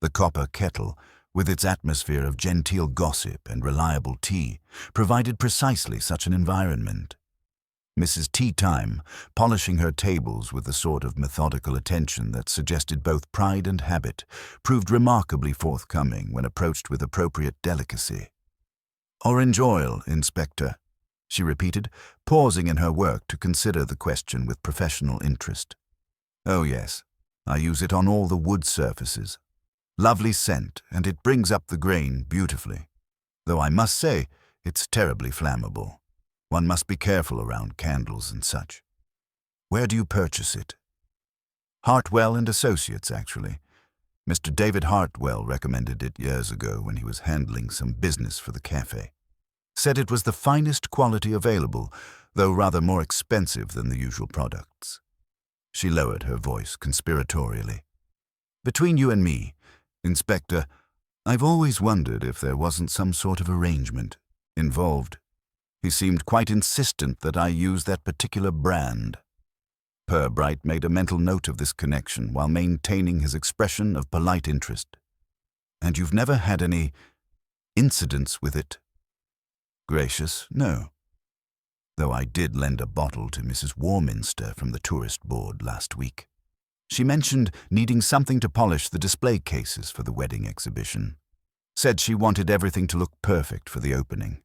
The Copper Kettle, with its atmosphere of genteel gossip and reliable tea, provided precisely such an environment. Mrs. Teatime, polishing her tables with the sort of methodical attention that suggested both pride and habit, proved remarkably forthcoming when approached with appropriate delicacy. "Orange oil, Inspector," she repeated, pausing in her work to consider the question with professional interest. "Oh yes, I use it on all the wood surfaces. Lovely scent, and it brings up the grain beautifully. Though I must say, it's terribly flammable. One must be careful around candles and such." "Where do you purchase it?" "Hartwell and Associates, actually. Mr. David Hartwell recommended it years ago when he was handling some business for the cafe. Said it was the finest quality available, though rather more expensive than the usual products." She lowered her voice conspiratorially. "Between you and me, Inspector, I've always wondered if there wasn't some sort of arrangement involved. He seemed quite insistent that I use that particular brand." Purbright made a mental note of this connection while maintaining his expression of polite interest. "And you've never had any incidents with it?" "Gracious, no. Though I did lend a bottle to Mrs. Warminster from the tourist board last week. She mentioned needing something to polish the display cases for the wedding exhibition. Said she wanted everything to look perfect for the opening."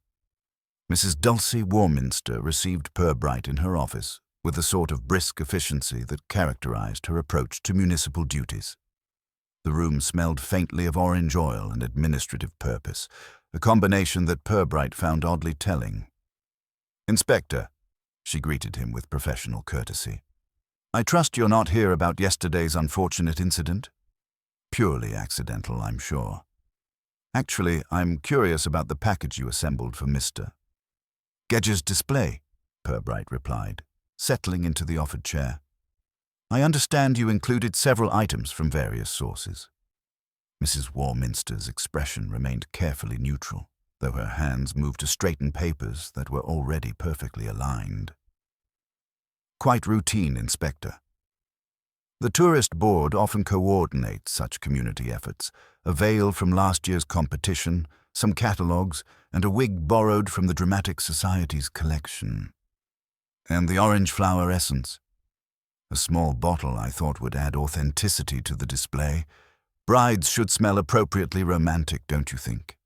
Mrs. Dulcie Warminster received Purbright in her office with a sort of brisk efficiency that characterized her approach to municipal duties. The room smelled faintly of orange oil and administrative purpose, a combination that Purbright found oddly telling. "Inspector," she greeted him with professional courtesy, "I trust you're not here about yesterday's unfortunate incident? Purely accidental, I'm sure. Actually, I'm curious about the package you assembled for Mr. Gedge's display," Purbright replied, settling into the offered chair. "I understand you included several items from various sources." Mrs. Warminster's expression remained carefully neutral, though her hands moved to straighten papers that were already perfectly aligned. "Quite routine, Inspector. The tourist board often coordinates such community efforts, a veil from last year's competition, some catalogues, and a wig borrowed from the Dramatic Society's collection. And the orange flower essence. A small bottle I thought would add authenticity to the display. Brides should smell appropriately romantic, don't you think?"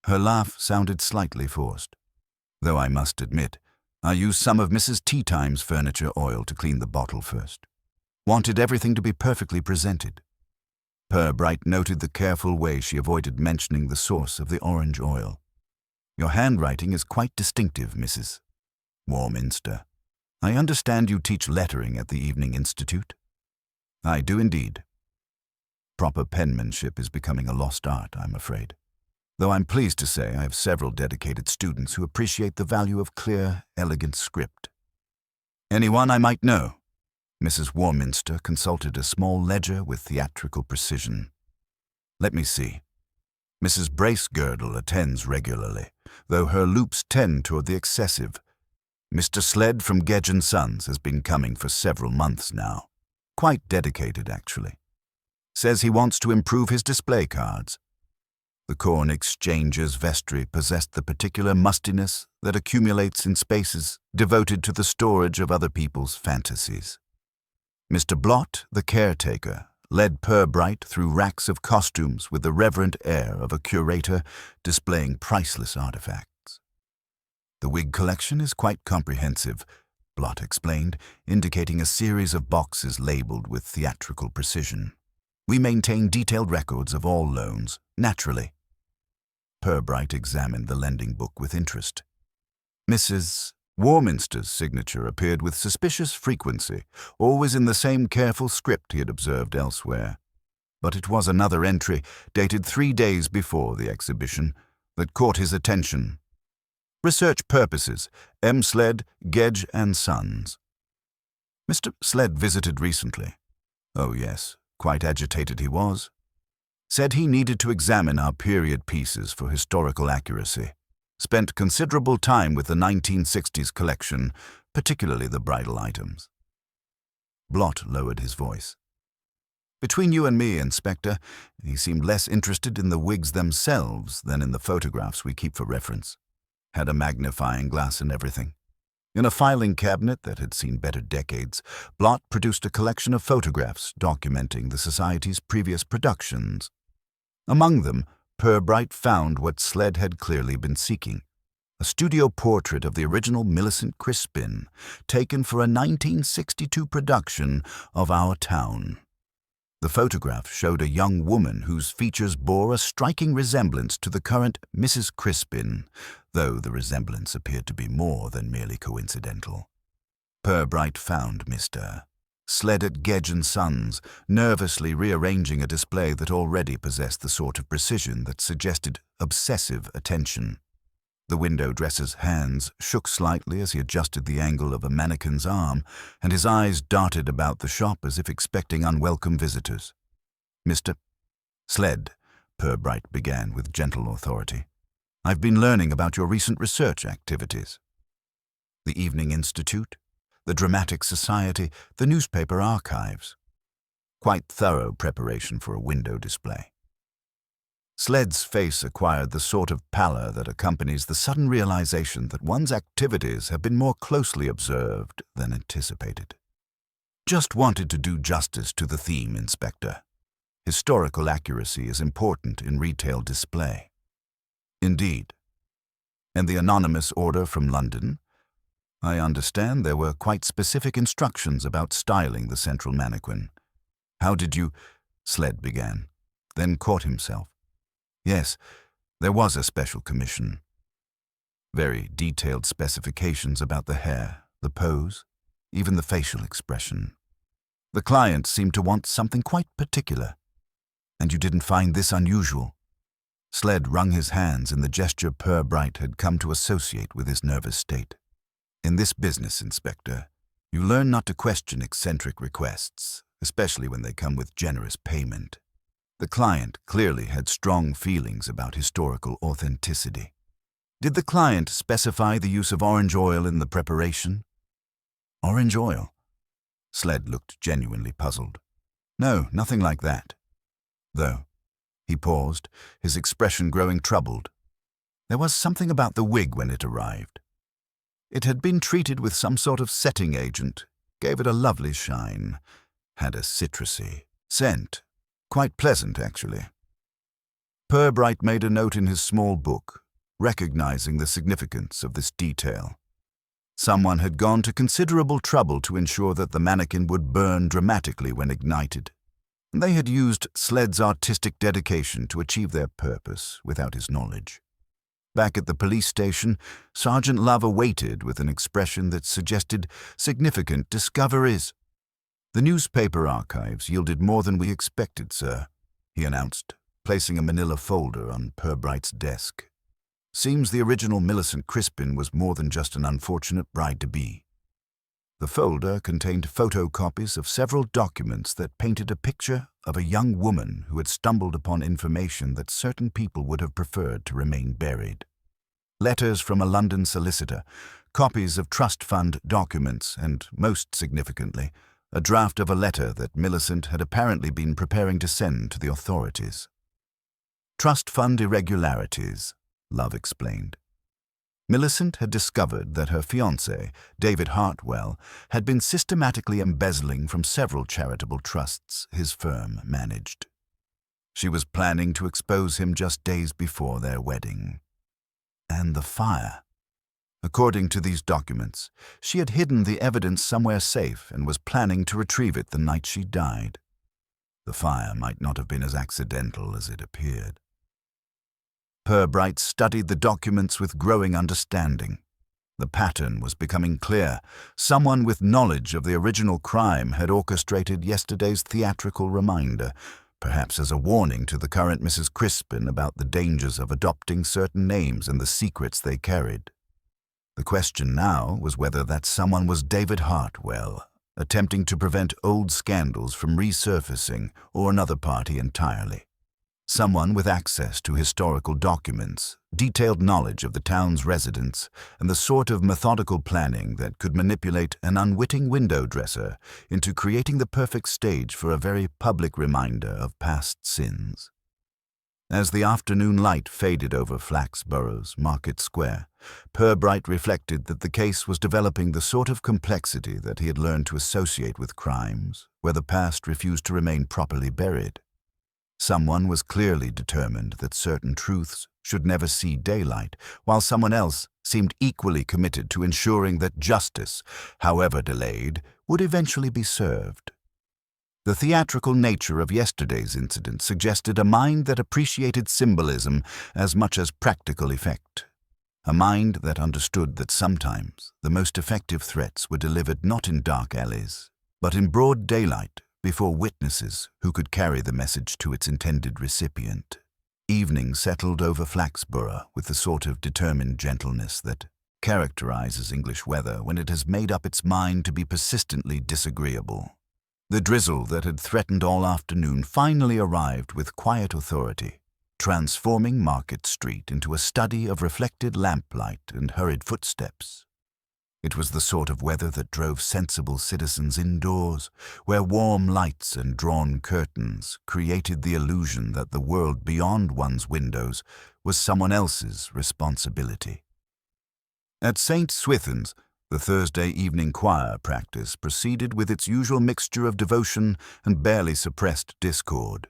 Her laugh sounded slightly forced, though I must admit, I used some of Mrs. Teatime's furniture oil to clean the bottle first. Wanted everything to be perfectly presented. Purbright noted the careful way she avoided mentioning the source of the orange oil. "Your handwriting is quite distinctive, Mrs. Warminster. I understand you teach lettering at the Evening Institute?" "I do indeed. Proper penmanship is becoming a lost art, I'm afraid. Though I'm pleased to say I have several dedicated students who appreciate the value of clear, elegant script." "Anyone I might know?" Mrs. Warminster consulted a small ledger with theatrical precision. "Let me see. Mrs. Bracegirdle attends regularly. though her loops tend toward the excessive. Mr. Sled from Gedge & Sons has been coming for several months now. Quite dedicated, actually. Says he wants to improve his display cards. The Corn Exchanger's vestry possessed the particular mustiness that accumulates in spaces devoted to the storage of other people's fantasies. Mr. Blott, the caretaker, led Purbright through racks of costumes with the reverent air of a curator displaying priceless artifacts. The wig collection is quite comprehensive, Blott explained, indicating a series of boxes labeled with theatrical precision. We maintain detailed records of all loans, naturally. Purbright examined the lending book with interest. Mrs. Warminster's signature appeared with suspicious frequency, always in the same careful script he had observed elsewhere. But it was another entry, dated 3 days before the exhibition, that caught his attention. Research purposes, M. Sled, Gedge & Sons. Mr. Sled visited recently. Oh yes, quite agitated he was. Said he needed to examine our period pieces for historical accuracy. Spent considerable time with the 1960s collection, particularly the bridal items. Blott lowered his voice. Between you and me, Inspector, he seemed less interested in the wigs themselves than in the photographs we keep for reference. Had a magnifying glass and everything. In a filing cabinet that had seen better decades, Blott produced a collection of photographs documenting the Society's previous productions. Among them, Purbright found what Sled had clearly been seeking, a studio portrait of the original Millicent Crispin, taken for a 1962 production of Our Town. The photograph showed a young woman whose features bore a striking resemblance to the current Mrs. Crispin, though the resemblance appeared to be more than merely coincidental. Purbright found Mr. Sled at Gedge & Sons, nervously rearranging a display that already possessed the sort of precision that suggested obsessive attention. The window dresser's hands shook slightly as he adjusted the angle of a mannequin's arm, and his eyes darted about the shop as if expecting unwelcome visitors. Mr. Sled, Purbright began with gentle authority. I've been learning about your recent research activities. The Evening Institute, the Dramatic Society, the newspaper archives. Quite thorough preparation for a window display. Sled's face acquired the sort of pallor that accompanies the sudden realization that one's activities have been more closely observed than anticipated. Just wanted to do justice to the theme, Inspector. Historical accuracy is important in retail display. Indeed. And the anonymous order from London? I understand there were quite specific instructions about styling the central mannequin. How did you... Sled began, then caught himself. Yes, there was a special commission. Very detailed specifications about the hair, the pose, even the facial expression. The client seemed to want something quite particular. And you didn't find this unusual? Sled wrung his hands in the gesture Purbright had come to associate with his nervous state. In this business, Inspector, you learn not to question eccentric requests, especially when they come with generous payment. The client clearly had strong feelings about historical authenticity. Did the client specify the use of orange oil in the preparation? Orange oil? Sled looked genuinely puzzled. No, nothing like that. Though, he paused, his expression growing troubled. There was something about the wig when it arrived. It had been treated with some sort of setting agent, gave it a lovely shine, had a citrusy scent. Quite pleasant, actually. Purbright made a note in his small book, recognizing the significance of this detail. Someone had gone to considerable trouble to ensure that the mannequin would burn dramatically when ignited. They had used Sled's artistic dedication to achieve their purpose without his knowledge. Back at the police station, Sergeant Love awaited with an expression that suggested significant discoveries. The newspaper archives yielded more than we expected, sir, he announced, placing a manila folder on Purbright's desk. Seems the original Millicent Crispin was more than just an unfortunate bride-to-be. The folder contained photocopies of several documents that painted a picture of a young woman who had stumbled upon information that certain people would have preferred to remain buried. letters from a London solicitor, copies of trust fund documents, and, most significantly, a draft of a letter that Millicent had apparently been preparing to send to the authorities. Trust fund irregularities, Love explained. Millicent had discovered that her fiancé, David Hartwell, had been systematically embezzling from several charitable trusts his firm managed. She was planning to expose him just days before their wedding. And the fire. According to these documents, she had hidden the evidence somewhere safe and was planning to retrieve it the night she died. The fire might not have been as accidental as it appeared. Purbright studied the documents with growing understanding. The pattern was becoming clear. Someone with knowledge of the original crime had orchestrated yesterday's theatrical reminder, perhaps as a warning to the current Mrs. Crispin about the dangers of adopting certain names and the secrets they carried. The question now was whether that someone was David Hartwell, attempting to prevent old scandals from resurfacing, or another party entirely. Someone with access to historical documents, detailed knowledge of the town's residents, and the sort of methodical planning that could manipulate an unwitting window dresser into creating the perfect stage for a very public reminder of past sins. As the afternoon light faded over Flaxborough's Market Square, Purbright reflected that the case was developing the sort of complexity that he had learned to associate with crimes where the past refused to remain properly buried. Someone was clearly determined that certain truths should never see daylight, while someone else seemed equally committed to ensuring that justice, however delayed, would eventually be served. The theatrical nature of yesterday's incident suggested a mind that appreciated symbolism as much as practical effect. A mind that understood that sometimes the most effective threats were delivered not in dark alleys, but in broad daylight, before witnesses who could carry the message to its intended recipient. Evening settled over Flaxborough with the sort of determined gentleness that characterizes English weather when it has made up its mind to be persistently disagreeable. The drizzle that had threatened all afternoon finally arrived with quiet authority, transforming Market Street into a study of reflected lamplight and hurried footsteps. It was the sort of weather that drove sensible citizens indoors, where warm lights and drawn curtains created the illusion that the world beyond one's windows was someone else's responsibility. At St. Swithin's, the Thursday evening choir practice proceeded with its usual mixture of devotion and barely suppressed discord.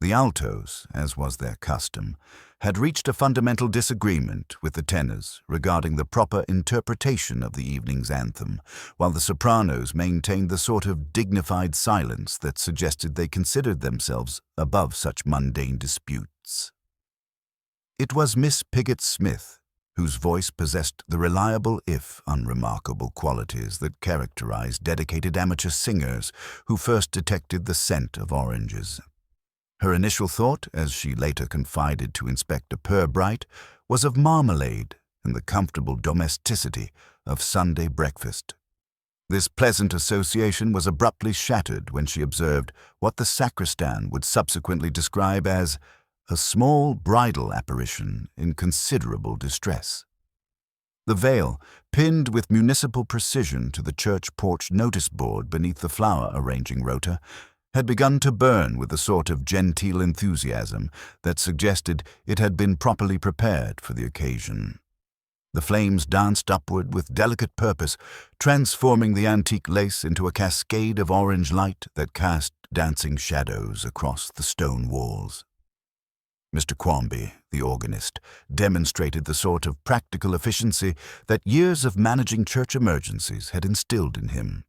The altos, as was their custom, had reached a fundamental disagreement with the tenors regarding the proper interpretation of the evening's anthem, while the sopranos maintained the sort of dignified silence that suggested they considered themselves above such mundane disputes. It was Miss Pigott-Smith, whose voice possessed the reliable if unremarkable qualities that characterize dedicated amateur singers, who first detected the scent of oranges. Her initial thought, as she later confided to Inspector Purbright, was of marmalade and the comfortable domesticity of Sunday breakfast. This pleasant association was abruptly shattered when she observed what the sacristan would subsequently describe as a small bridal apparition in considerable distress. The veil, pinned with municipal precision to the church porch notice board beneath the flower-arranging rota, had begun to burn with a sort of genteel enthusiasm that suggested it had been properly prepared for the occasion. The flames danced upward with delicate purpose, transforming the antique lace into a cascade of orange light that cast dancing shadows across the stone walls. Mr. Quarmby, the organist, demonstrated the sort of practical efficiency that years of managing church emergencies had instilled in him.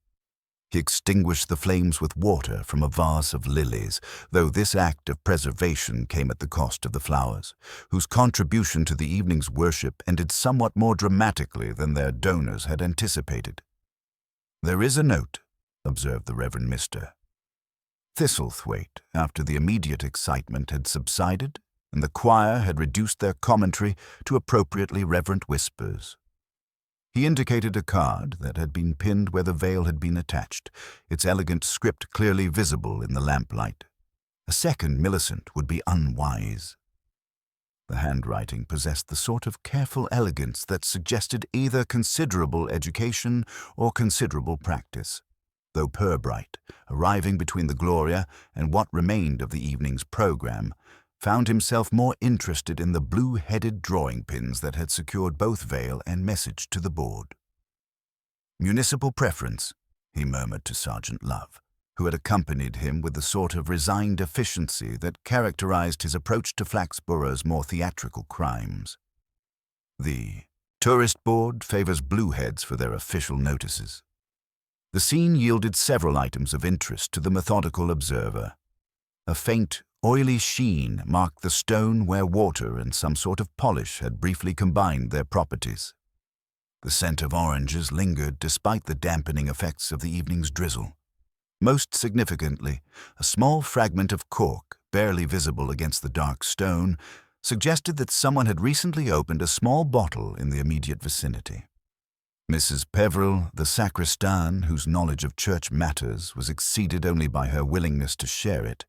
He extinguished the flames with water from a vase of lilies, though this act of preservation came at the cost of the flowers, whose contribution to the evening's worship ended somewhat more dramatically than their donors had anticipated. "There is a note," observed the Reverend Mr. Thistlethwaite, after the immediate excitement had subsided, and the choir had reduced their commentary to appropriately reverent whispers. He indicated a card that had been pinned where the veil had been attached, its elegant script clearly visible in the lamplight. A second Millicent would be unwise. The handwriting possessed the sort of careful elegance that suggested either considerable education or considerable practice, though Purbright, arriving between the Gloria and what remained of the evening's program, found himself more interested in the blue-headed drawing pins that had secured both veil and message to the board. "Municipal preference," he murmured to Sergeant Love, who had accompanied him with the sort of resigned efficiency that characterized his approach to Flaxborough's more theatrical crimes. "The tourist board favors blueheads for their official notices." The scene yielded several items of interest to the methodical observer. A faint, oily sheen marked the stone where water and some sort of polish had briefly combined their properties. The scent of oranges lingered despite the dampening effects of the evening's drizzle. Most significantly, a small fragment of cork, barely visible against the dark stone, suggested that someone had recently opened a small bottle in the immediate vicinity. Mrs. Peveril, the sacristan, whose knowledge of church matters was exceeded only by her willingness to share it,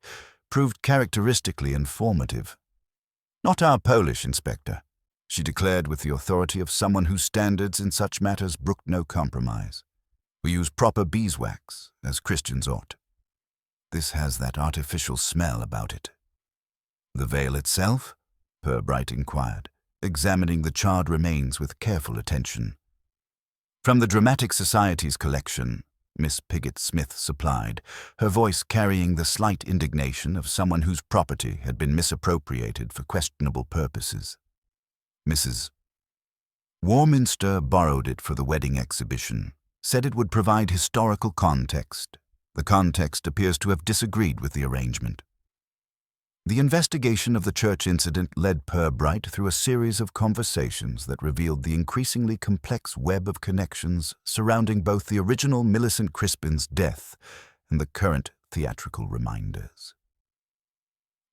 proved characteristically informative. "Not our Polish inspector," she declared with the authority of someone whose standards in such matters brooked no compromise. "We use proper beeswax, as Christians ought. This has that artificial smell about it." "The veil itself?" Purbright inquired, examining the charred remains with careful attention. "From the Dramatic Society's collection," Miss Pigott-Smith supplied, her voice carrying the slight indignation of someone whose property had been misappropriated for questionable purposes. Mrs. Warminster borrowed it for the wedding exhibition, said it would provide historical context. The context appears to have disagreed with the arrangement. The investigation of the church incident led Purbright through a series of conversations that revealed the increasingly complex web of connections surrounding both the original Millicent Crispin's death and the current theatrical reminders.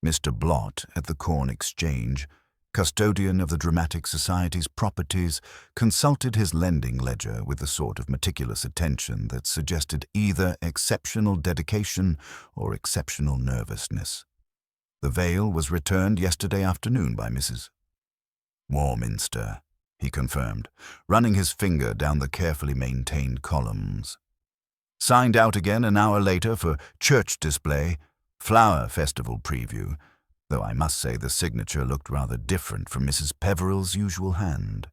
Mr. Blott at the Corn Exchange, custodian of the Dramatic Society's properties, consulted his lending ledger with the sort of meticulous attention that suggested either exceptional dedication or exceptional nervousness. The veil was returned yesterday afternoon by Mrs. Warminster, he confirmed, running his finger down the carefully maintained columns. "Signed out again an hour later for church display, flower festival preview, though I must say the signature looked rather different from Mrs. Peveril's usual hand."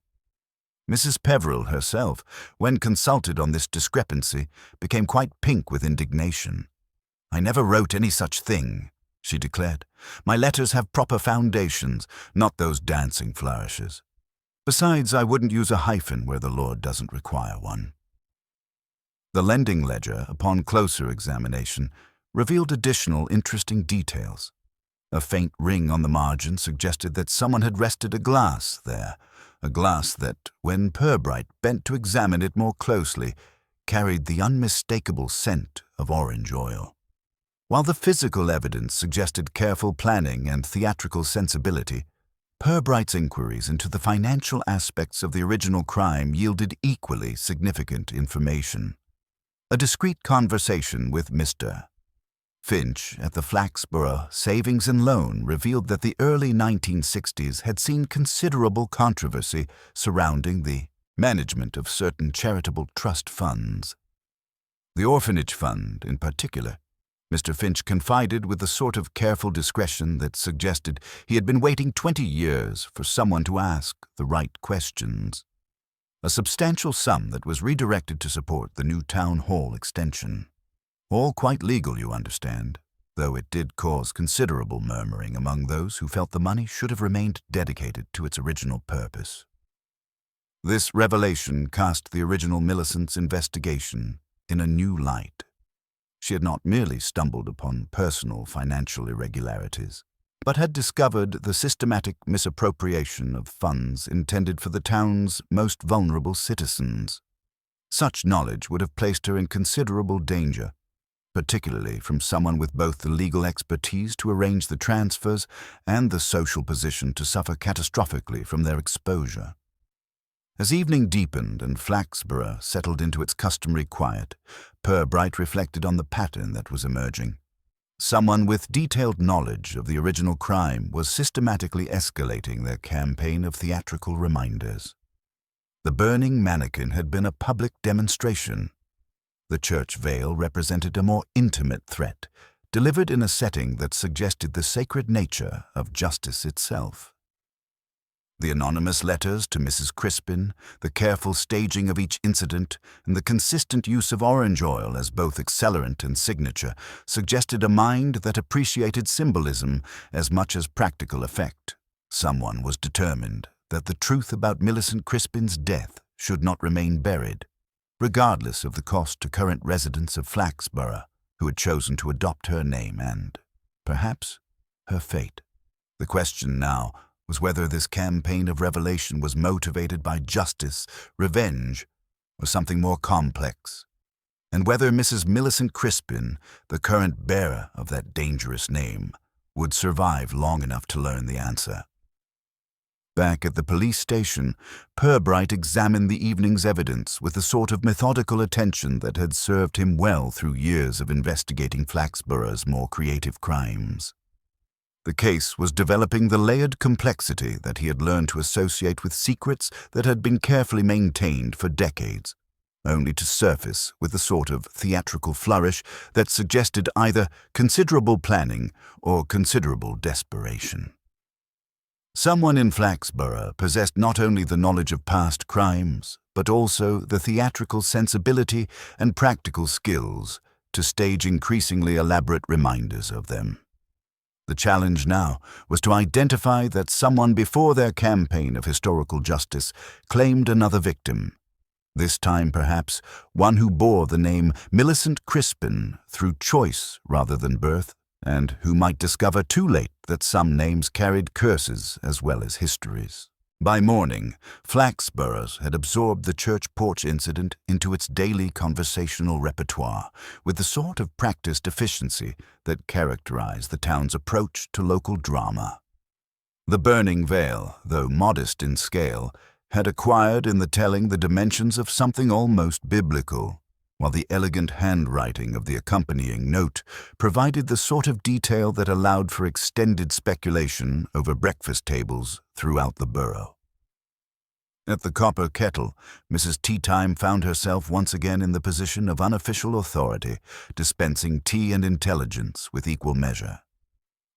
Mrs. Peveril herself, when consulted on this discrepancy, became quite pink with indignation. "I never wrote any such thing," she declared. "My letters have proper foundations, not those dancing flourishes. Besides, I wouldn't use a hyphen where the Lord doesn't require one." The lending ledger, upon closer examination, revealed additional interesting details. A faint ring on the margin suggested that someone had rested a glass there, a glass that, when Purbright bent to examine it more closely, carried the unmistakable scent of orange oil. While the physical evidence suggested careful planning and theatrical sensibility, Purbright's inquiries into the financial aspects of the original crime yielded equally significant information. A discreet conversation with Mr. Finch at the Flaxborough Savings and Loan revealed that the early 1960s had seen considerable controversy surrounding the management of certain charitable trust funds. The orphanage fund, in particular, Mr. Finch confided with the sort of careful discretion that suggested he had been waiting 20 years for someone to ask the right questions. A substantial sum that was redirected to support the new town hall extension. All quite legal, you understand, though it did cause considerable murmuring among those who felt the money should have remained dedicated to its original purpose. This revelation cast the original Millicent's investigation in a new light. She had not merely stumbled upon personal financial irregularities, but had discovered the systematic misappropriation of funds intended for the town's most vulnerable citizens. Such knowledge would have placed her in considerable danger, particularly from someone with both the legal expertise to arrange the transfers and the social position to suffer catastrophically from their exposure. As evening deepened and Flaxborough settled into its customary quiet, Purbright reflected on the pattern that was emerging. Someone with detailed knowledge of the original crime was systematically escalating their campaign of theatrical reminders. The burning mannequin had been a public demonstration. The church veil represented a more intimate threat, delivered in a setting that suggested the sacred nature of justice itself. The anonymous letters to Mrs. Crispin, the careful staging of each incident, and the consistent use of orange oil as both accelerant and signature suggested a mind that appreciated symbolism as much as practical effect. Someone was determined that the truth about Millicent Crispin's death should not remain buried, regardless of the cost to current residents of Flaxborough, who had chosen to adopt her name and, perhaps, her fate. The question now was whether this campaign of revelation was motivated by justice, revenge, or something more complex, and whether Mrs. Millicent Crispin, the current bearer of that dangerous name, would survive long enough to learn the answer. Back at the police station, Purbright examined the evening's evidence with the sort of methodical attention that had served him well through years of investigating Flaxborough's more creative crimes. The case was developing the layered complexity that he had learned to associate with secrets that had been carefully maintained for decades, only to surface with a sort of theatrical flourish that suggested either considerable planning or considerable desperation. Someone in Flaxborough possessed not only the knowledge of past crimes, but also the theatrical sensibility and practical skills to stage increasingly elaborate reminders of them. The challenge now was to identify that someone before their campaign of historical justice claimed another victim, this time perhaps one who bore the name Millicent Crispin through choice rather than birth, and who might discover too late that some names carried curses as well as histories. By morning, Flaxborough had absorbed the church porch incident into its daily conversational repertoire with the sort of practiced efficiency that characterized the town's approach to local drama. The burning veil, though modest in scale, had acquired in the telling the dimensions of something almost biblical, while the elegant handwriting of the accompanying note provided the sort of detail that allowed for extended speculation over breakfast tables throughout the borough. At the Copper Kettle, Mrs. Teatime found herself once again in the position of unofficial authority, dispensing tea and intelligence with equal measure.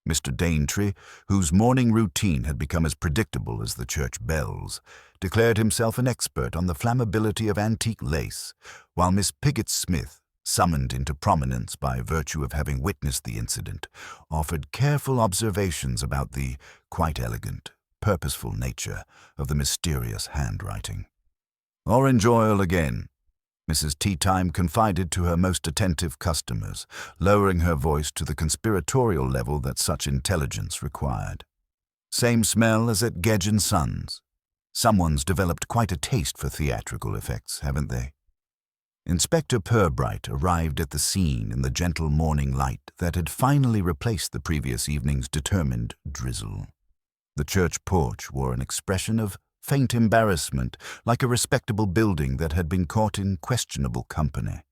Mr. Daintree, whose morning routine had become as predictable as the church bells, declared himself an expert on the flammability of antique lace, while Miss Piggott-Smith, summoned into prominence by virtue of having witnessed the incident, offered careful observations about the quite elegant, purposeful nature of the mysterious handwriting. "Orange oil again," Mrs. Teatime confided to her most attentive customers, lowering her voice to the conspiratorial level that such intelligence required. "Same smell as at Gedge and Sons. Someone's developed quite a taste for theatrical effects, haven't they?" Inspector Purbright arrived at the scene in the gentle morning light that had finally replaced the previous evening's determined drizzle. The church porch wore an expression of faint embarrassment, like a respectable building that had been caught in questionable company.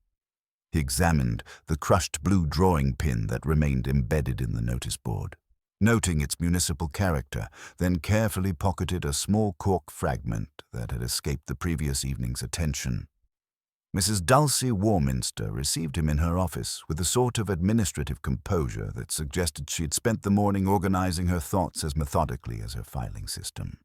He examined the crushed blue drawing pin that remained embedded in the notice board, noting its municipal character, then carefully pocketed a small cork fragment that had escaped the previous evening's attention. Mrs. Dulcie Warminster received him in her office with a sort of administrative composure that suggested she had spent the morning organizing her thoughts as methodically as her filing system.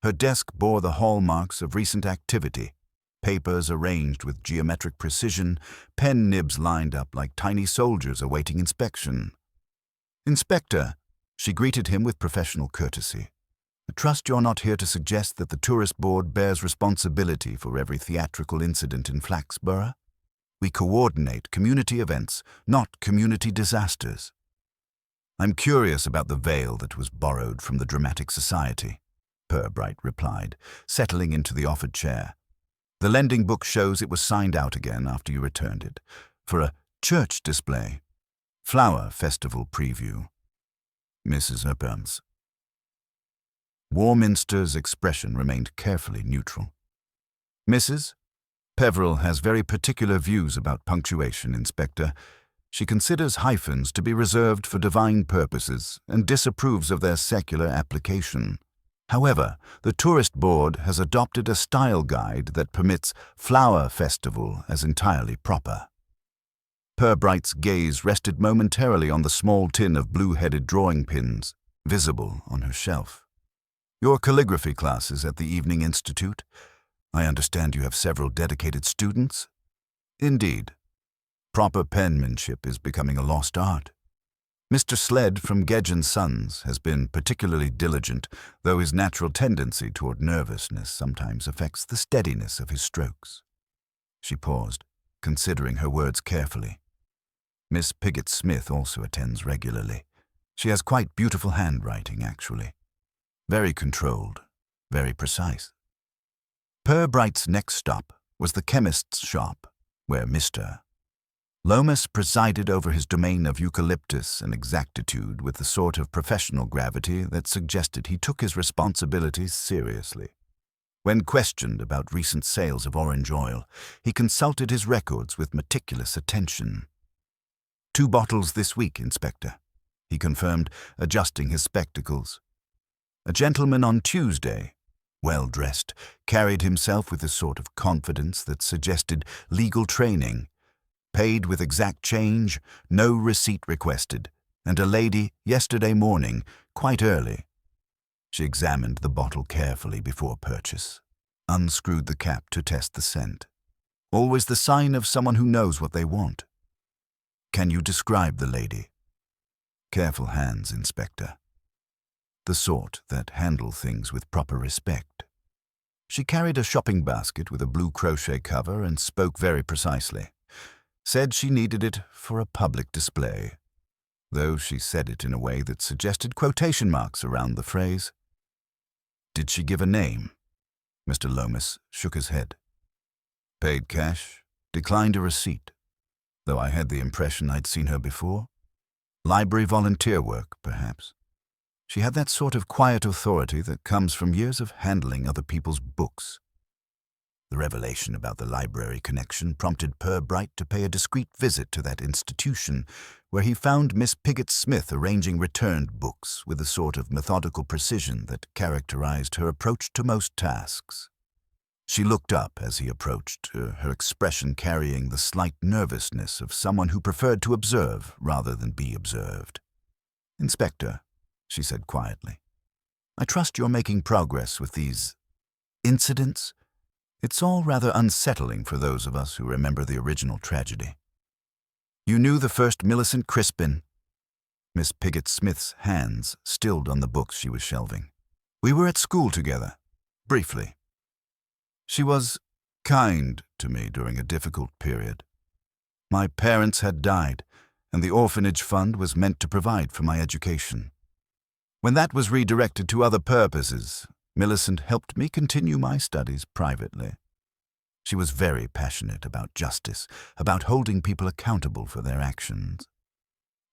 Her desk bore the hallmarks of recent activity, papers arranged with geometric precision, pen nibs lined up like tiny soldiers awaiting inspection. "Inspector," she greeted him with professional courtesy. "I trust you're not here to suggest that the tourist board bears responsibility for every theatrical incident in Flaxborough. We coordinate community events, not community disasters." "I'm curious about the veil that was borrowed from the Dramatic Society," Purbright replied, settling into the offered chair. "The lending book shows it was signed out again after you returned it, for a church display. Flower Festival preview. Mrs. Urbans." Warminster's expression remained carefully neutral. "Mrs. Peveril has very particular views about punctuation, Inspector. She considers hyphens to be reserved for divine purposes and disapproves of their secular application. However, the tourist board has adopted a style guide that permits flower festival as entirely proper. Purbright's gaze rested momentarily on the small tin of blue-headed drawing pins, visible on her shelf. Your calligraphy classes at the Evening Institute? I understand you have several dedicated students? Indeed. Proper penmanship is becoming a lost art. Mr. Sled from Gedge & Sons has been particularly diligent, though his natural tendency toward nervousness sometimes affects the steadiness of his strokes. She paused, considering her words carefully. Miss Pigott Smith also attends regularly. She has quite beautiful handwriting, actually. Very controlled, very precise. Purbright's next stop was the chemist's shop, where Mr. Lomas presided over his domain of eucalyptus and exactitude with the sort of professional gravity that suggested he took his responsibilities seriously. When questioned about recent sales of orange oil, he consulted his records with meticulous attention. 2 bottles this week, Inspector, he confirmed, adjusting his spectacles. A gentleman on Tuesday, well-dressed, carried himself with a sort of confidence that suggested legal training. Paid with exact change, no receipt requested, and a lady yesterday morning, quite early. She examined the bottle carefully before purchase, unscrewed the cap to test the scent. Always the sign of someone who knows what they want. Can you describe the lady? Careful hands, Inspector. The sort that handle things with proper respect. She carried a shopping basket with a blue crochet cover and spoke very precisely. Said she needed it for a public display, though she said it in a way that suggested quotation marks around the phrase. Did she give a name? Mr. Lomas shook his head. Paid cash, declined a receipt, though I had the impression I'd seen her before. Library volunteer work, perhaps. She had that sort of quiet authority that comes from years of handling other people's books. The revelation about the library connection prompted Purbright to pay a discreet visit to that institution, where he found Miss Pigott Smith arranging returned books with a sort of methodical precision that characterized her approach to most tasks. She looked up as he approached, her expression carrying the slight nervousness of someone who preferred to observe rather than be observed. Inspector, she said quietly, I trust you're making progress with these incidents. It's all rather unsettling for those of us who remember the original tragedy. You knew the first Millicent Crispin. Miss Pigott Smith's hands stilled on the books she was shelving. We were at school together, briefly. She was kind to me during a difficult period. My parents had died, and the orphanage fund was meant to provide for my education. When that was redirected to other purposes, Millicent helped me continue my studies privately. She was very passionate about justice, about holding people accountable for their actions.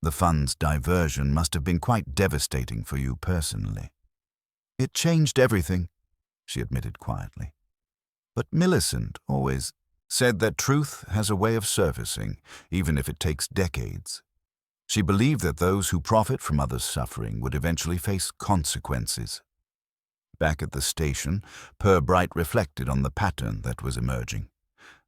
The fund's diversion must have been quite devastating for you personally. It changed everything, she admitted quietly. But Millicent always said that truth has a way of surfacing, even if it takes decades. She believed that those who profit from others' suffering would eventually face consequences. Back at the station, Purbright reflected on the pattern that was emerging.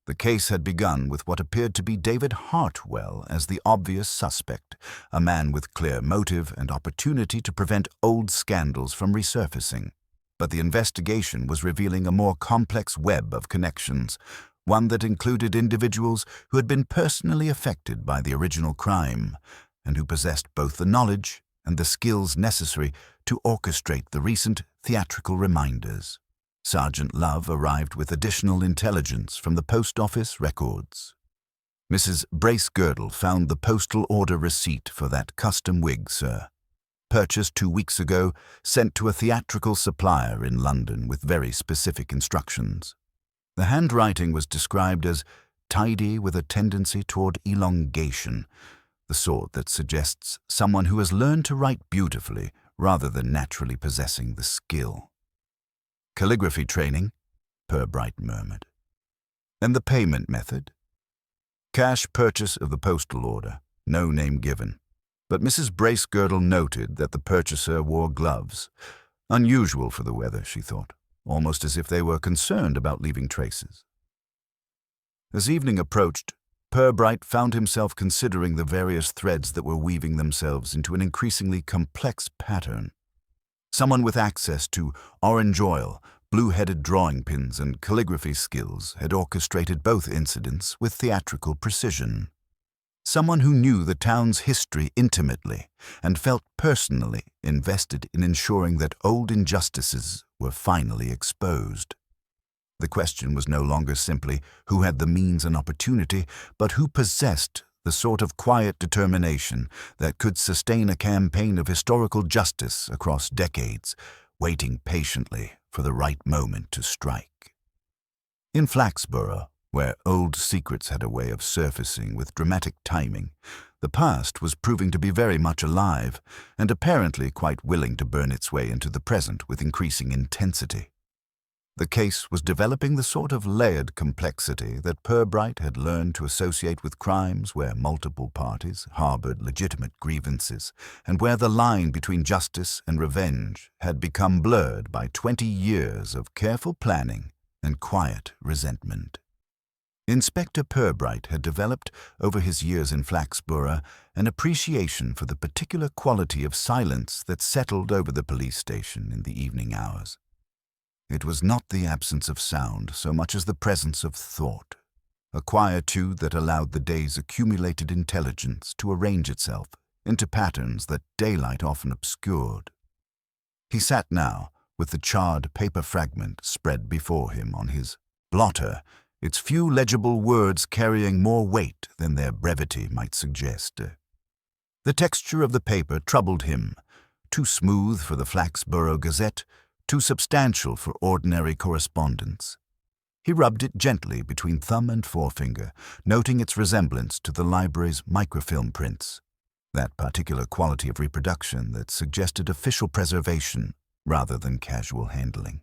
The case had begun with what appeared to be David Hartwell as the obvious suspect, a man with clear motive and opportunity to prevent old scandals from resurfacing. But the investigation was revealing a more complex web of connections, one that included individuals who had been personally affected by the original crime, and who possessed both the knowledge and the skills necessary to orchestrate the recent theatrical reminders. Sergeant Love arrived with additional intelligence from the post office records. Mrs. Bracegirdle found the postal order receipt for that custom wig, sir. Purchased 2 weeks ago, sent to a theatrical supplier in London with very specific instructions. The handwriting was described as tidy with a tendency toward elongation, the sort that suggests someone who has learned to write beautifully rather than naturally possessing the skill. Calligraphy training, Purbright murmured. And the payment method? Cash purchase of the postal order, No name given. But Mrs. Bracegirdle noted that the purchaser wore gloves. Unusual for the weather, she thought, almost as if they were concerned about leaving traces. As evening approached, Purbright found himself considering the various threads that were weaving themselves into an increasingly complex pattern. Someone with access to orange oil, blue-headed drawing pins, and calligraphy skills had orchestrated both incidents with theatrical precision. Someone who knew the town's history intimately and felt personally invested in ensuring that old injustices were finally exposed. The question was no longer simply who had the means and opportunity, but who possessed the sort of quiet determination that could sustain a campaign of historical justice across decades, waiting patiently for the right moment to strike. In Flaxborough, where old secrets had a way of surfacing with dramatic timing, the past was proving to be very much alive and apparently quite willing to burn its way into the present with increasing intensity. The case was developing the sort of layered complexity that Purbright had learned to associate with crimes where multiple parties harbored legitimate grievances and where the line between justice and revenge had become blurred by 20 years of careful planning and quiet resentment. Inspector Purbright had developed, over his years in Flaxborough, an appreciation for the particular quality of silence that settled over the police station in the evening hours. It was not the absence of sound so much as the presence of thought, a quietude that allowed the day's accumulated intelligence to arrange itself into patterns that daylight often obscured. He sat now with the charred paper fragment spread before him on his blotter, its few legible words carrying more weight than their brevity might suggest. The texture of the paper troubled him, too smooth for the Flaxborough Gazette, too substantial for ordinary correspondence. He rubbed it gently between thumb and forefinger, noting its resemblance to the library's microfilm prints, that particular quality of reproduction that suggested official preservation rather than casual handling.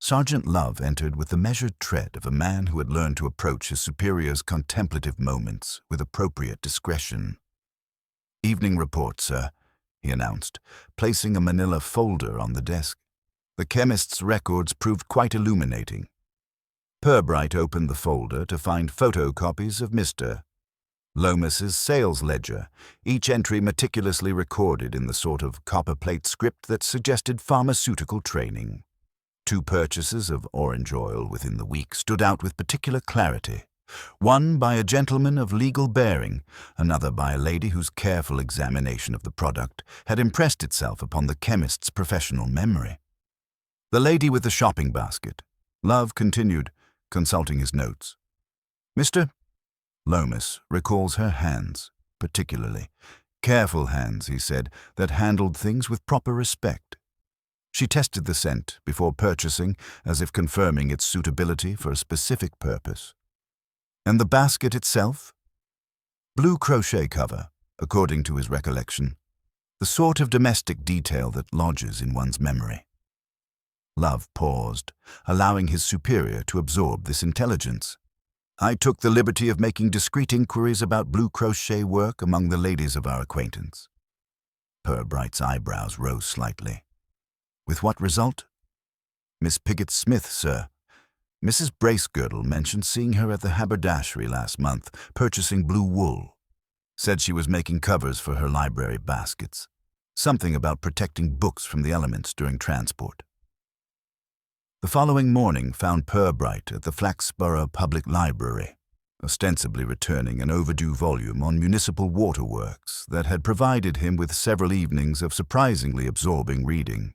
Sergeant Love entered with the measured tread of a man who had learned to approach his superior's contemplative moments with appropriate discretion. "Evening report, sir," he announced, placing a manila folder on the desk. The chemist's records proved quite illuminating. Purbright opened the folder to find photocopies of Mr. Lomas's sales ledger, each entry meticulously recorded in the sort of copperplate script that suggested pharmaceutical training. 2 purchases of orange oil within the week stood out with particular clarity. One by a gentleman of legal bearing, another by a lady whose careful examination of the product had impressed itself upon the chemist's professional memory. The lady with the shopping basket, Love continued, consulting his notes. "Mr. Lomas recalls her hands, particularly. Careful hands, he said, that handled things with proper respect. She tested the scent before purchasing, as if confirming its suitability for a specific purpose. And the basket itself? Blue crochet cover, according to his recollection, the sort of domestic detail that lodges in one's memory." Love paused, allowing his superior to absorb this intelligence. "I took the liberty of making discreet inquiries about blue crochet work among the ladies of our acquaintance." Purbright's eyebrows rose slightly. "With what result?" "Miss Piggott Smith, sir. Mrs. Bracegirdle mentioned seeing her at the haberdashery last month, purchasing blue wool. Said she was making covers for her library baskets. Something about protecting books from the elements during transport." The following morning found Purbright at the Flaxborough Public Library, ostensibly returning an overdue volume on municipal waterworks that had provided him with several evenings of surprisingly absorbing reading.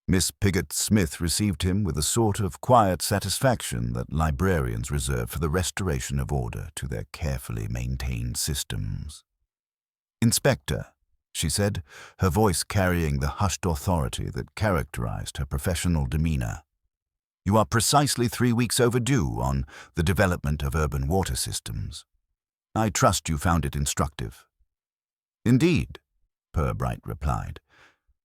Miss Piggott Smith received him with a sort of quiet satisfaction that librarians reserve for the restoration of order to their carefully maintained systems. "Inspector," she said, her voice carrying the hushed authority that characterized her professional demeanor, "you are precisely 3 weeks overdue on the development of urban water systems. I trust you found it instructive." "Indeed," Purbright replied,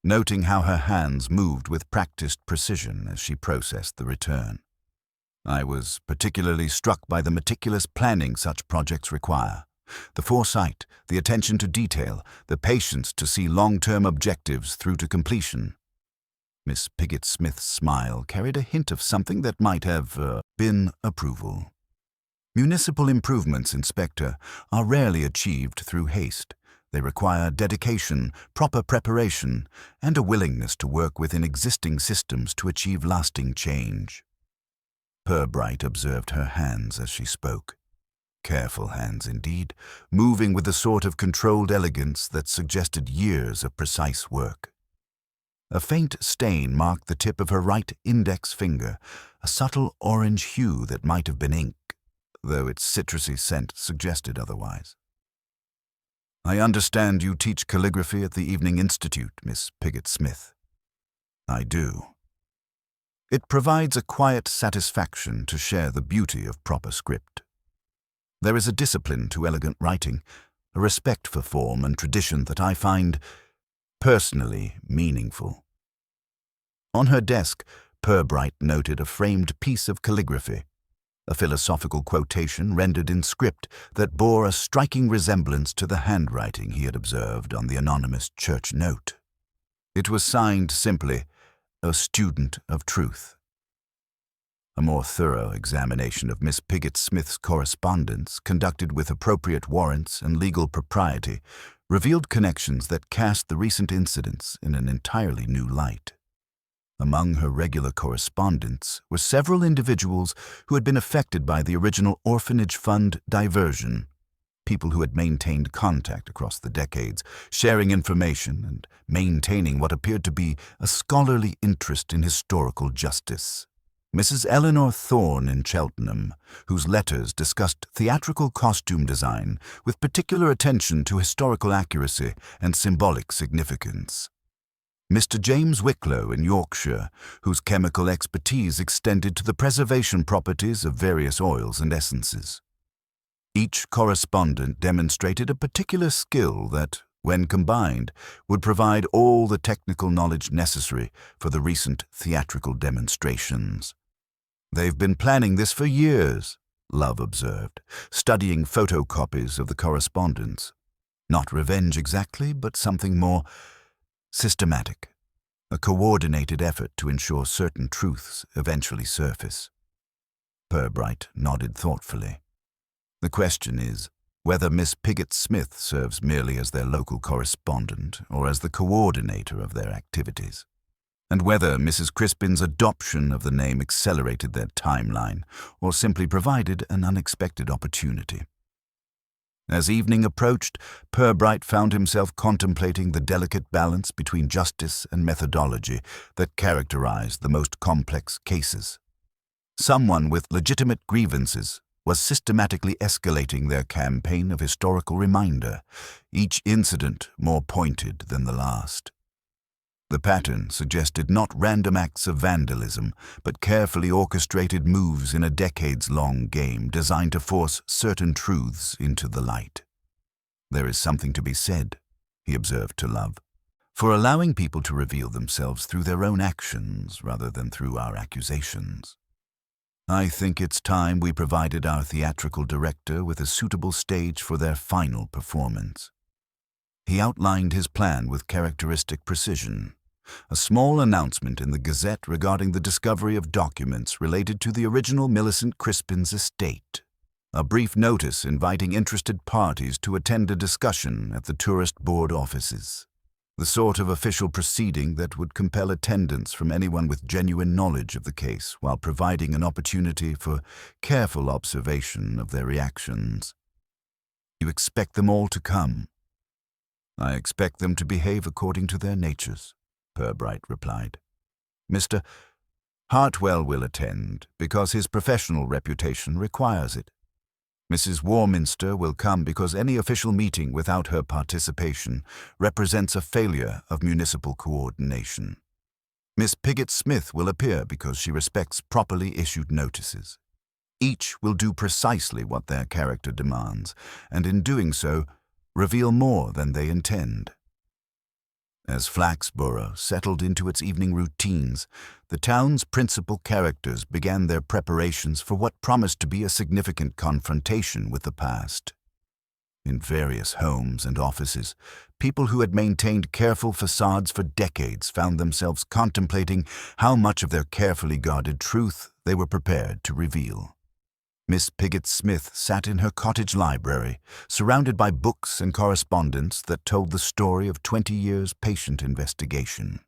noting how her hands moved with practiced precision as she processed the return. "I was particularly struck by the meticulous planning such projects require, The foresight, the attention to detail, the patience to see long-term objectives through to completion. Miss Pigott-Smith's smile carried a hint of something that might have been approval. Municipal improvements, Inspector, are rarely achieved through haste. They require dedication, proper preparation, and a willingness to work within existing systems to achieve lasting change. Purbright observed her hands as she spoke. Careful hands indeed, moving with a sort of controlled elegance that suggested years of precise work. A faint stain marked the tip of her right index finger, a subtle orange hue that might have been ink, though its citrusy scent suggested otherwise. "I understand you teach calligraphy at the Evening Institute, Miss Pigott-Smith." "I do." "It provides a quiet satisfaction to share the beauty of proper script. There is a discipline to elegant writing, a respect for form and tradition that I find personally meaningful." On her desk, Purbright noted a framed piece of calligraphy, a philosophical quotation rendered in script that bore a striking resemblance to the handwriting he had observed on the anonymous church note. It was signed simply, "A Student of Truth." A more thorough examination of Miss Pigott-Smith's correspondence, conducted with appropriate warrants and legal propriety, revealed connections that cast the recent incidents in an entirely new light. Among her regular correspondents were several individuals who had been affected by the original Orphanage Fund diversion, people who had maintained contact across the decades, sharing information and maintaining what appeared to be a scholarly interest in historical justice. Mrs. Eleanor Thorne in Cheltenham, whose letters discussed theatrical costume design with particular attention to historical accuracy and symbolic significance. Mr. James Wicklow in Yorkshire, whose chemical expertise extended to the preservation properties of various oils and essences. Each correspondent demonstrated a particular skill that, when combined, would provide all the technical knowledge necessary for the recent theatrical demonstrations. "They've been planning this for years," Love observed, studying photocopies of the correspondence. "Not revenge exactly, but something more systematic, a coordinated effort to ensure certain truths eventually surface." Purbright nodded thoughtfully. "The question is whether Miss Pigott-Smith serves merely as their local correspondent or as the coordinator of their activities, and whether Mrs. Crispin's adoption of the name accelerated their timeline or simply provided an unexpected opportunity." As evening approached, Purbright found himself contemplating the delicate balance between justice and methodology that characterized the most complex cases. Someone with legitimate grievances was systematically escalating their campaign of historical reminder, each incident more pointed than the last. The pattern suggested not random acts of vandalism, but carefully orchestrated moves in a decades-long game designed to force certain truths into the light. "There is something to be said," he observed to Love, "for allowing people to reveal themselves through their own actions rather than through our accusations. I think it's time we provided our theatrical director with a suitable stage for their final performance." He outlined his plan with characteristic precision. A small announcement in the Gazette regarding the discovery of documents related to the original Millicent Crispin's estate. A brief notice inviting interested parties to attend a discussion at the Tourist Board offices. The sort of official proceeding that would compel attendance from anyone with genuine knowledge of the case while providing an opportunity for careful observation of their reactions. "You expect them all to come?" "I expect them to behave according to their natures," Purbright replied. "Mr. Hartwell will attend because his professional reputation requires it. Mrs. Warminster will come because any official meeting without her participation represents a failure of municipal coordination. Miss Pigott-Smith will appear because she respects properly issued notices. Each will do precisely what their character demands, and in doing so, reveal more than they intend." As Flaxborough settled into its evening routines, the town's principal characters began their preparations for what promised to be a significant confrontation with the past. In various homes and offices, people who had maintained careful facades for decades found themselves contemplating how much of their carefully guarded truth they were prepared to reveal. Miss Pigott Smith sat in her cottage library, surrounded by books and correspondence that told the story of 20 years' patient investigation.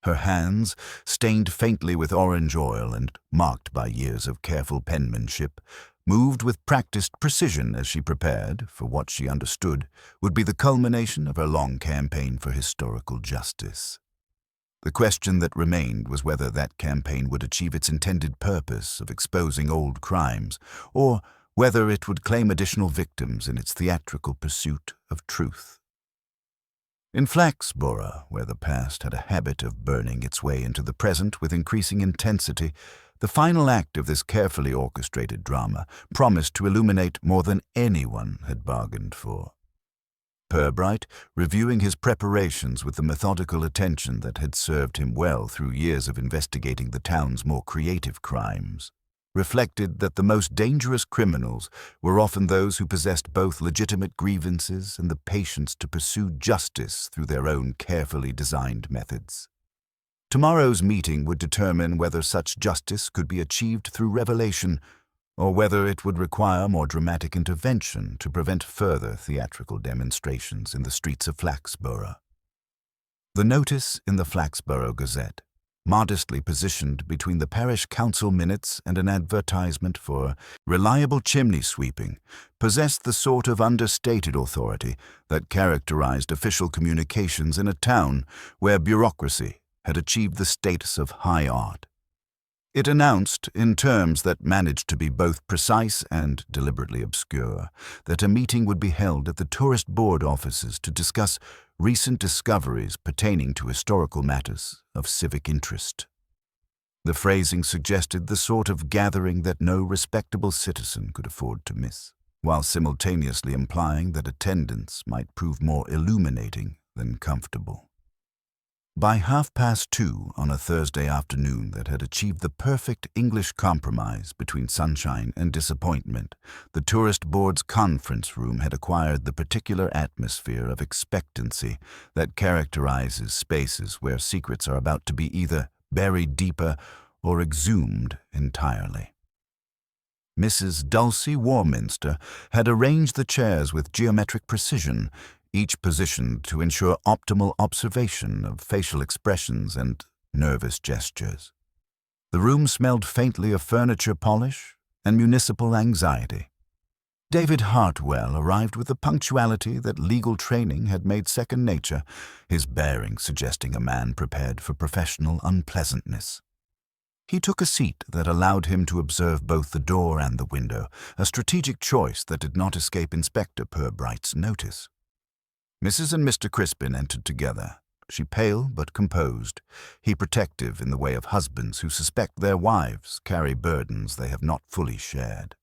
Her hands, stained faintly with orange oil and marked by years of careful penmanship, moved with practiced precision as she prepared for what she understood would be the culmination of her long campaign for historical justice. The question that remained was whether that campaign would achieve its intended purpose of exposing old crimes, or whether it would claim additional victims in its theatrical pursuit of truth. In Flaxborough, where the past had a habit of burning its way into the present with increasing intensity, the final act of this carefully orchestrated drama promised to illuminate more than anyone had bargained for. Purbright, reviewing his preparations with the methodical attention that had served him well through years of investigating the town's more creative crimes, reflected that the most dangerous criminals were often those who possessed both legitimate grievances and the patience to pursue justice through their own carefully designed methods. Tomorrow's meeting would determine whether such justice could be achieved through revelation, or whether it would require more dramatic intervention to prevent further theatrical demonstrations in the streets of Flaxborough. The notice in the Flaxborough Gazette, modestly positioned between the parish council minutes and an advertisement for reliable chimney sweeping, possessed the sort of understated authority that characterized official communications in a town where bureaucracy had achieved the status of high art. It announced, in terms that managed to be both precise and deliberately obscure, that a meeting would be held at the tourist board offices to discuss recent discoveries pertaining to historical matters of civic interest. The phrasing suggested the sort of gathering that no respectable citizen could afford to miss, while simultaneously implying that attendance might prove more illuminating than comfortable. By 2:30 on a Thursday afternoon that had achieved the perfect English compromise between sunshine and disappointment, the tourist board's conference room had acquired the particular atmosphere of expectancy that characterizes spaces where secrets are about to be either buried deeper or exhumed entirely. Mrs. Dulcie Warminster had arranged the chairs with geometric precision, each positioned to ensure optimal observation of facial expressions and nervous gestures. The room smelled faintly of furniture polish and municipal anxiety. David Hartwell arrived with the punctuality that legal training had made second nature, his bearing suggesting a man prepared for professional unpleasantness. He took a seat that allowed him to observe both the door and the window, a strategic choice that did not escape Inspector Purbright's notice. Mrs. and Mr. Crispin entered together, she pale but composed, he protective in the way of husbands who suspect their wives carry burdens they have not fully shared.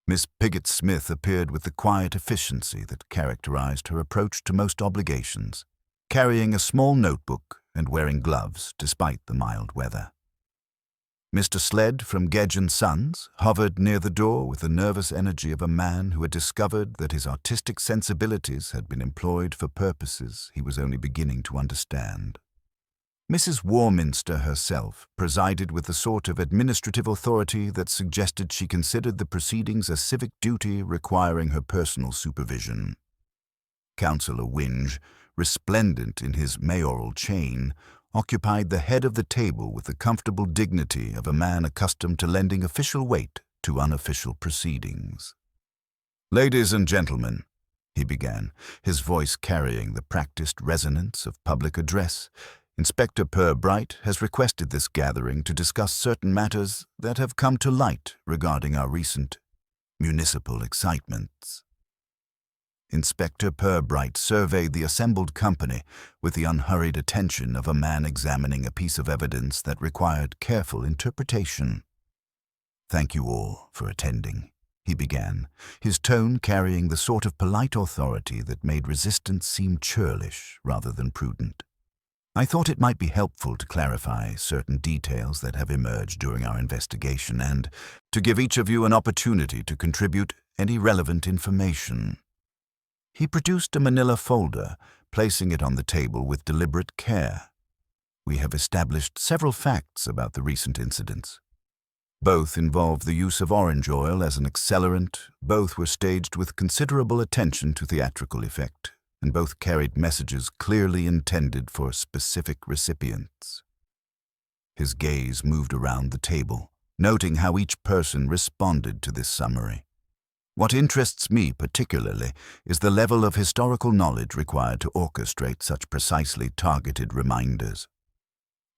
Miss Pigott Smith appeared with the quiet efficiency that characterized her approach to most obligations, carrying a small notebook and wearing gloves despite the mild weather. Mr. Sled from Gedge & Sons hovered near the door with the nervous energy of a man who had discovered that his artistic sensibilities had been employed for purposes he was only beginning to understand. Mrs. Warminster herself presided with the sort of administrative authority that suggested she considered the proceedings a civic duty requiring her personal supervision. Councillor Winge, resplendent in his mayoral chain, occupied the head of the table with the comfortable dignity of a man accustomed to lending official weight to unofficial proceedings. "Ladies and gentlemen," he began, his voice carrying the practiced resonance of public address, "Inspector Purbright has requested this gathering to discuss certain matters that have come to light regarding our recent municipal excitements." Inspector Purbright surveyed the assembled company with the unhurried attention of a man examining a piece of evidence that required careful interpretation. "Thank you all for attending," he began, his tone carrying the sort of polite authority that made resistance seem churlish rather than prudent. "I thought it might be helpful to clarify certain details that have emerged during our investigation and to give each of you an opportunity to contribute any relevant information. He produced a manila folder, placing it on the table with deliberate care. We have established several facts about the recent incidents. Both involved the use of orange oil as an accelerant, both were staged with considerable attention to theatrical effect, and both carried messages clearly intended for specific recipients. His gaze moved around the table, noting how each person responded to this summary. What interests me particularly is the level of historical knowledge required to orchestrate such precisely targeted reminders.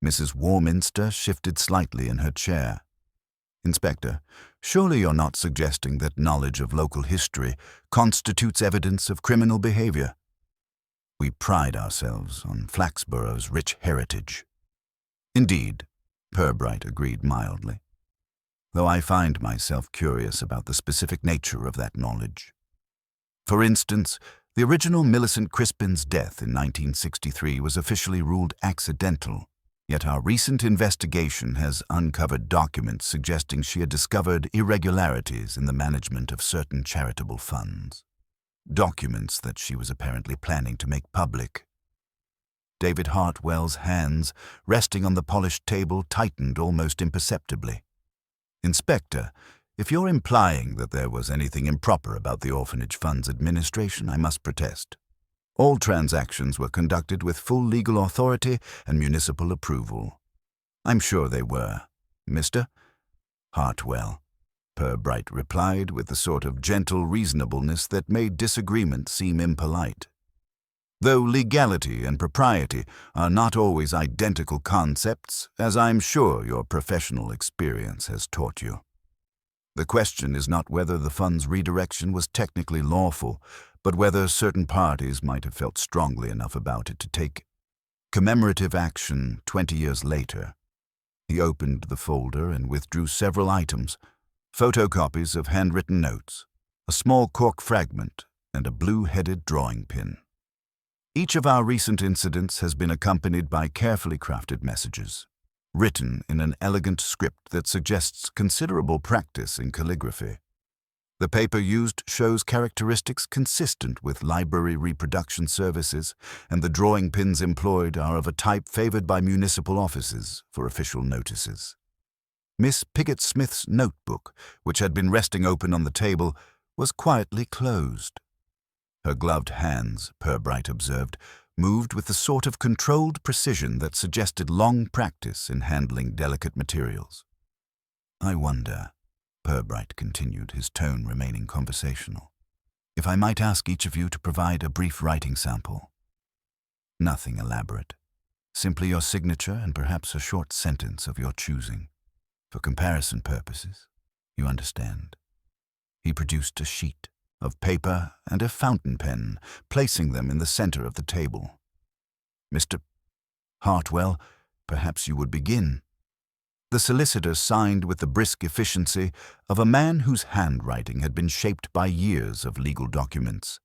Mrs. Warminster shifted slightly in her chair. Inspector, surely you're not suggesting that knowledge of local history constitutes evidence of criminal behavior? We pride ourselves on Flaxborough's rich heritage. Indeed, Purbright agreed mildly, though I find myself curious about the specific nature of that knowledge. For instance, the original Millicent Crispin's death in 1963 was officially ruled accidental, yet our recent investigation has uncovered documents suggesting she had discovered irregularities in the management of certain charitable funds. Documents that she was apparently planning to make public. David Hartwell's hands, resting on the polished table, tightened almost imperceptibly. Inspector, if you're implying that there was anything improper about the orphanage fund's administration, I must protest. All transactions were conducted with full legal authority and municipal approval. I'm sure they were, Mr. Hartwell, Purbright replied with the sort of gentle reasonableness that made disagreement seem impolite. Though legality and propriety are not always identical concepts, as I'm sure your professional experience has taught you. The question is not whether the fund's redirection was technically lawful, but whether certain parties might have felt strongly enough about it to take commemorative action 20 years later. He opened the folder and withdrew several items, photocopies of handwritten notes, a small cork fragment, and a blue-headed drawing pin. Each of our recent incidents has been accompanied by carefully crafted messages, written in an elegant script that suggests considerable practice in calligraphy. The paper used shows characteristics consistent with library reproduction services, and the drawing pins employed are of a type favored by municipal offices for official notices. Miss Pigott-Smith's notebook, which had been resting open on the table, was quietly closed. Her gloved hands, Purbright observed, moved with the sort of controlled precision that suggested long practice in handling delicate materials. I wonder, Purbright continued, his tone remaining conversational, if I might ask each of you to provide a brief writing sample. Nothing elaborate, simply your signature and perhaps a short sentence of your choosing. For comparison purposes, you understand. He produced a sheet of paper and a fountain pen, placing them in the center of the table. Mr. Hartwell, perhaps you would begin. The solicitor signed with the brisk efficiency of a man whose handwriting had been shaped by years of legal documents.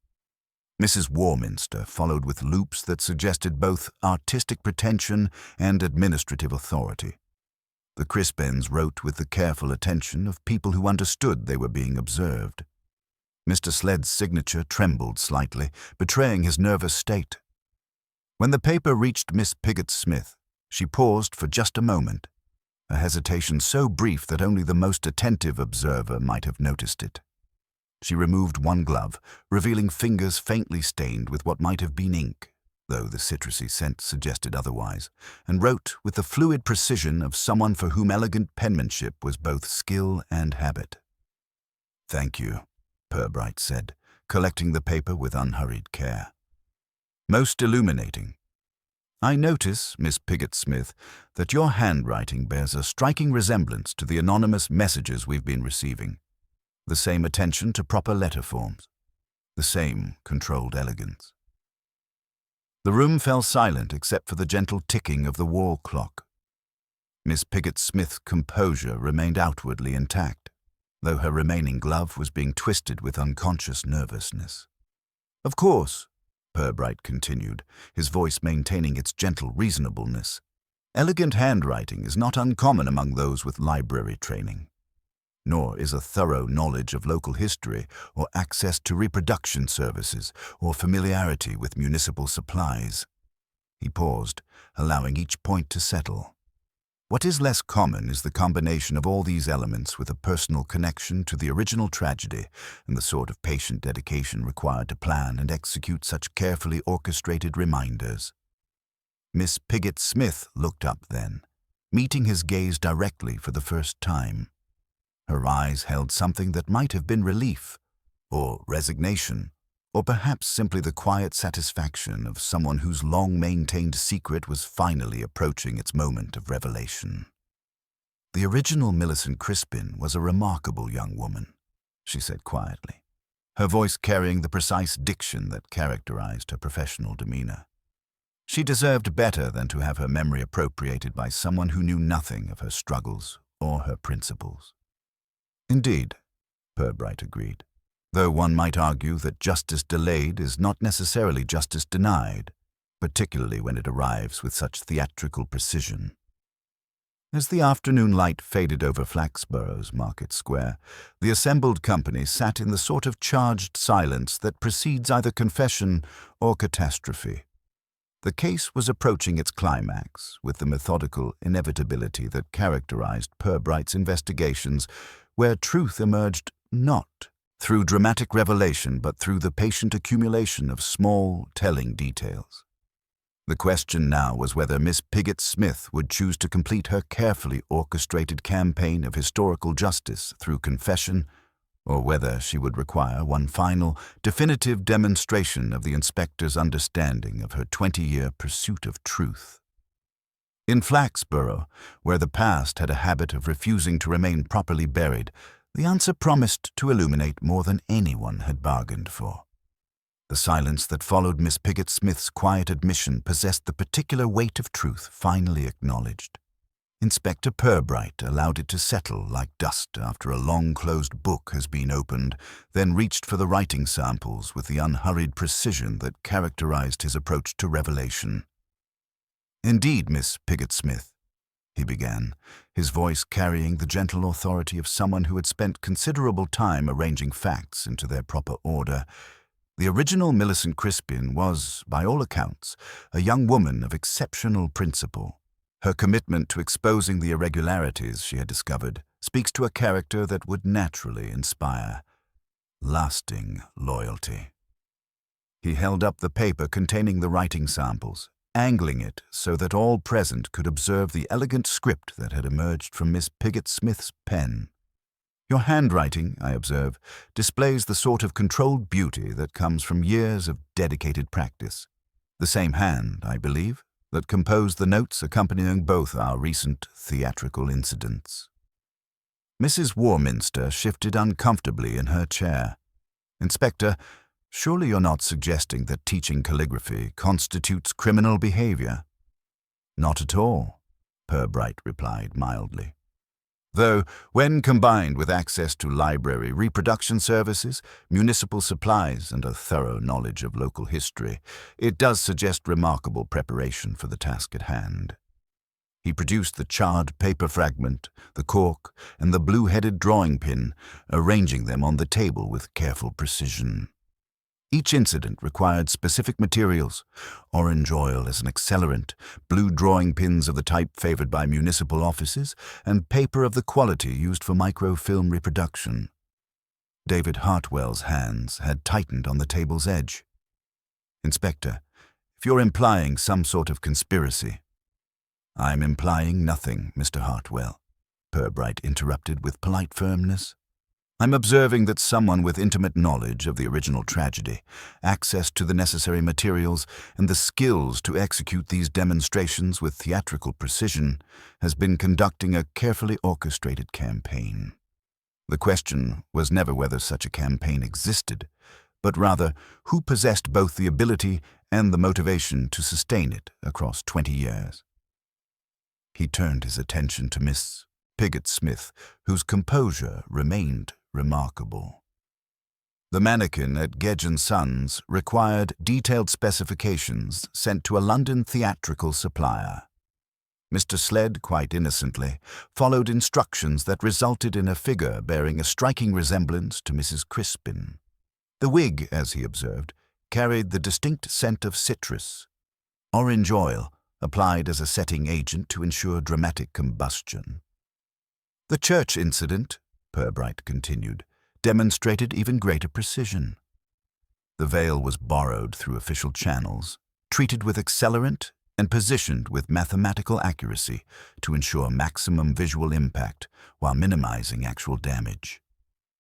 Mrs. Warminster followed with loops that suggested both artistic pretension and administrative authority. The Crispins wrote with the careful attention of people who understood they were being observed. Mr. Sled's signature trembled slightly, betraying his nervous state. When the paper reached Miss Pigott-Smith, she paused for just a moment, a hesitation so brief that only the most attentive observer might have noticed it. She removed one glove, revealing fingers faintly stained with what might have been ink, though the citrusy scent suggested otherwise, and wrote with the fluid precision of someone for whom elegant penmanship was both skill and habit. "Thank you," Purbright said, collecting the paper with unhurried care. "Most illuminating. I notice, Miss Pigott-Smith, that your handwriting bears a striking resemblance to the anonymous messages we've been receiving. The same attention to proper letter forms. The same controlled elegance." The room fell silent except for the gentle ticking of the wall clock. Miss Pigott-Smith's composure remained outwardly intact, though her remaining glove was being twisted with unconscious nervousness. "Of course," Purbright continued, his voice maintaining its gentle reasonableness, "elegant handwriting is not uncommon among those with library training. nor is a thorough knowledge of local history or access to reproduction services or familiarity with municipal supplies. He paused, allowing each point to settle. What is less common is the combination of all these elements with a personal connection to the original tragedy and the sort of patient dedication required to plan and execute such carefully orchestrated reminders. Miss Pigott-Smith looked up then, meeting his gaze directly for the first time. Her eyes held something that might have been relief, or resignation, or perhaps simply the quiet satisfaction of someone whose long-maintained secret was finally approaching its moment of revelation. "The original Millicent Crispin was a remarkable young woman," she said quietly, her voice carrying the precise diction that characterized her professional demeanor. She deserved better than to have her memory appropriated by someone who knew nothing of her struggles or her principles. "Indeed," Purbright agreed, though one might argue that justice delayed is not necessarily justice denied, particularly when it arrives with such theatrical precision. As the afternoon light faded over Flaxborough's market square, the assembled company sat in the sort of charged silence that precedes either confession or catastrophe. The case was approaching its climax with the methodical inevitability that characterized Purbright's investigations, where truth emerged not through dramatic revelation but through the patient accumulation of small, telling details. The question now was whether Miss Pigott-Smith would choose to complete her carefully orchestrated campaign of historical justice through confession, or whether she would require one final, definitive demonstration of the inspector's understanding of her 20-year pursuit of truth. In Flaxborough, where the past had a habit of refusing to remain properly buried, the answer promised to illuminate more than anyone had bargained for. The silence that followed Miss Pigott-Smith's quiet admission possessed the particular weight of truth finally acknowledged. Inspector Purbright allowed it to settle like dust after a long-closed book has been opened, then reached for the writing samples with the unhurried precision that characterized his approach to revelation. "Indeed, Miss Pigott-Smith," he began, his voice carrying the gentle authority of someone who had spent considerable time arranging facts into their proper order, "the original Millicent Crispin was, by all accounts, a young woman of exceptional principle. Her commitment to exposing the irregularities she had discovered speaks to a character that would naturally inspire lasting loyalty." He held up the paper containing the writing samples, angling it so that all present could observe the elegant script that had emerged from Miss Pigott-Smith's pen. "Your handwriting, I observe, displays the sort of controlled beauty that comes from years of dedicated practice. The same hand, I believe, that composed the notes accompanying both our recent theatrical incidents." Mrs. Warminster shifted uncomfortably in her chair. "Inspector, surely you're not suggesting that teaching calligraphy constitutes criminal behavior?" "Not at all," Purbright replied mildly. "Though, when combined with access to library reproduction services, municipal supplies, and a thorough knowledge of local history, it does suggest remarkable preparation for the task at hand." He produced the charred paper fragment, the cork, and the blue-headed drawing pin, arranging them on the table with careful precision. Each incident required specific materials: orange oil as an accelerant, blue drawing pins of the type favored by municipal offices, and paper of the quality used for microfilm reproduction. David Hartwell's hands had tightened on the table's edge. "Inspector, if you're implying some sort of conspiracy—" "I'm implying nothing, Mr. Hartwell," Purbright interrupted with polite firmness. "I'm observing that someone with intimate knowledge of the original tragedy, access to the necessary materials, and the skills to execute these demonstrations with theatrical precision has been conducting a carefully orchestrated campaign. The question was never whether such a campaign existed, but rather who possessed both the ability and the motivation to sustain it across 20 years. He turned his attention to Miss Pigott-Smith, whose composure remained remarkable. The mannequin at Gedge & Sons required detailed specifications sent to a London theatrical supplier. Mr. Sled, quite innocently, followed instructions that resulted in a figure bearing a striking resemblance to Mrs. Crispin. The wig, as he observed, carried the distinct scent of citrus, orange oil, applied as a setting agent to ensure dramatic combustion. The church incident, Purbright continued, demonstrated even greater precision. The veil was borrowed through official channels, treated with accelerant, and positioned with mathematical accuracy to ensure maximum visual impact while minimizing actual damage.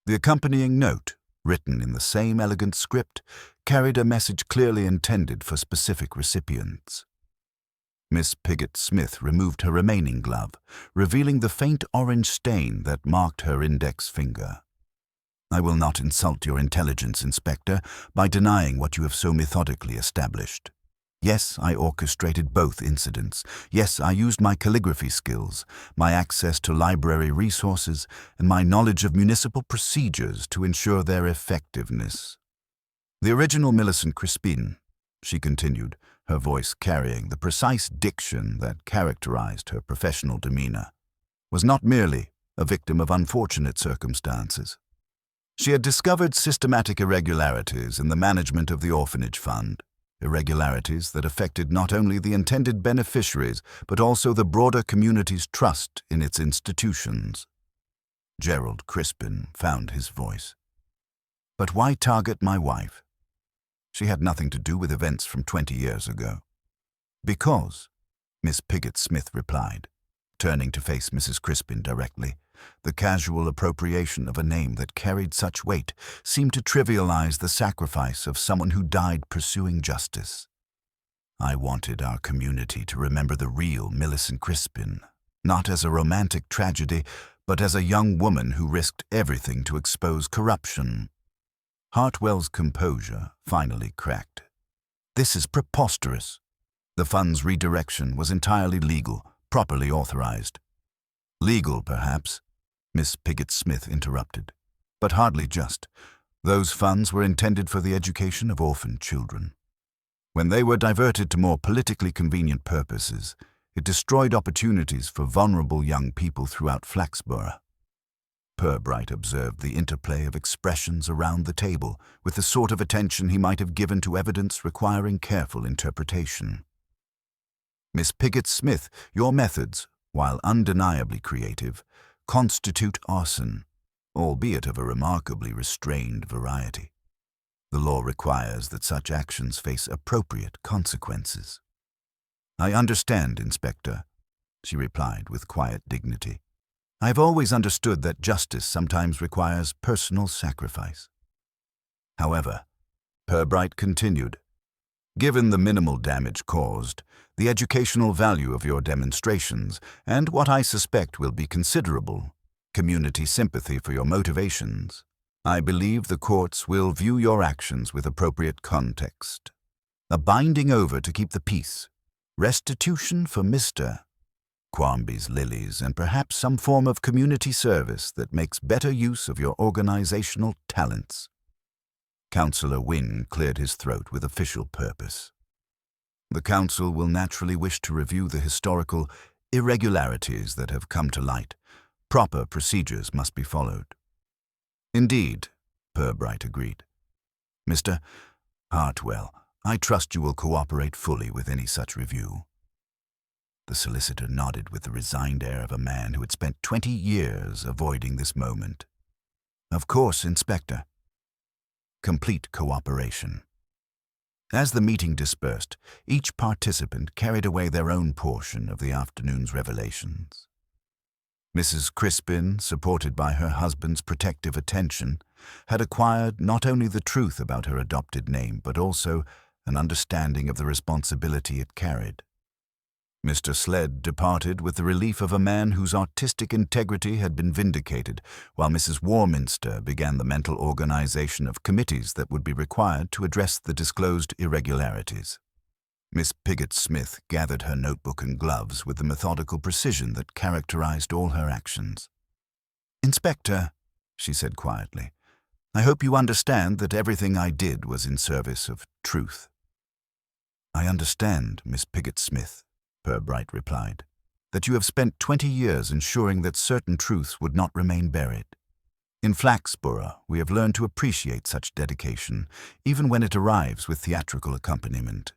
The accompanying note, written in the same elegant script, carried a message clearly intended for specific recipients. Miss Pigott-Smith removed her remaining glove, revealing the faint orange stain that marked her index finger. "I will not insult your intelligence, Inspector, by denying what you have so methodically established. Yes, I orchestrated both incidents. Yes, I used my calligraphy skills, my access to library resources, and my knowledge of municipal procedures to ensure their effectiveness. The original Millicent Crispin," she continued, her voice carrying the precise diction that characterized her professional demeanor, "was not merely a victim of unfortunate circumstances. She had discovered systematic irregularities in the management of the orphanage fund, irregularities that affected not only the intended beneficiaries, but also the broader community's trust in its institutions." Gerald Crispin found his voice. "But why target my wife? She had nothing to do with events from 20 years ago." "Because," Miss Pigott-Smith replied, turning to face Mrs. Crispin directly, the casual appropriation of a name that carried such weight seemed to trivialize the sacrifice of someone who died pursuing justice. "I wanted our community to remember the real Millicent Crispin, not as a romantic tragedy, but as a young woman who risked everything to expose corruption." Hartwell's composure finally cracked. "This is preposterous. The fund's redirection was entirely legal, properly authorized." "Legal, perhaps," Miss Pigott-Smith interrupted, "but hardly just. Those funds were intended for the education of orphan children. When they were diverted to more politically convenient purposes, it destroyed opportunities for vulnerable young people throughout Flaxborough." Purbright observed the interplay of expressions around the table with the sort of attention he might have given to evidence requiring careful interpretation. "Miss Pigott-Smith, your methods, while undeniably creative, constitute arson, albeit of a remarkably restrained variety. The law requires that such actions face appropriate consequences." "I understand, Inspector," she replied with quiet dignity. "I have always understood that justice sometimes requires personal sacrifice." However, Purbright continued, "Given the minimal damage caused, the educational value of your demonstrations, and what I suspect will be considerable community sympathy for your motivations, I believe the courts will view your actions with appropriate context. A binding over to keep the peace, restitution for Mr. Quarmby's lilies, and perhaps some form of community service that makes better use of your organizational talents." Councillor Wynne cleared his throat with official purpose. "The Council will naturally wish to review the historical irregularities that have come to light. Proper procedures must be followed." "Indeed," Purbright agreed. "Mr. Hartwell, I trust you will cooperate fully with any such review." The solicitor nodded with the resigned air of a man who had spent 20 years avoiding this moment. "Of course, Inspector." Complete cooperation. As the meeting dispersed, each participant carried away their own portion of the afternoon's revelations. Mrs. Crispin, supported by her husband's protective attention, had acquired not only the truth about her adopted name, but also an understanding of the responsibility it carried. Mr. Sled departed with the relief of a man whose artistic integrity had been vindicated, while Mrs. Warminster began the mental organization of committees that would be required to address the disclosed irregularities. Miss Pigott-Smith gathered her notebook and gloves with the methodical precision that characterized all her actions. "Inspector," she said quietly, "I hope you understand that everything I did was in service of truth." "I understand, Miss Pigott-Smith," Purbright replied. that you have spent 20 years ensuring that certain truths would not remain buried. In Flaxborough, we have learned to appreciate such dedication, even when it arrives with theatrical accompaniment.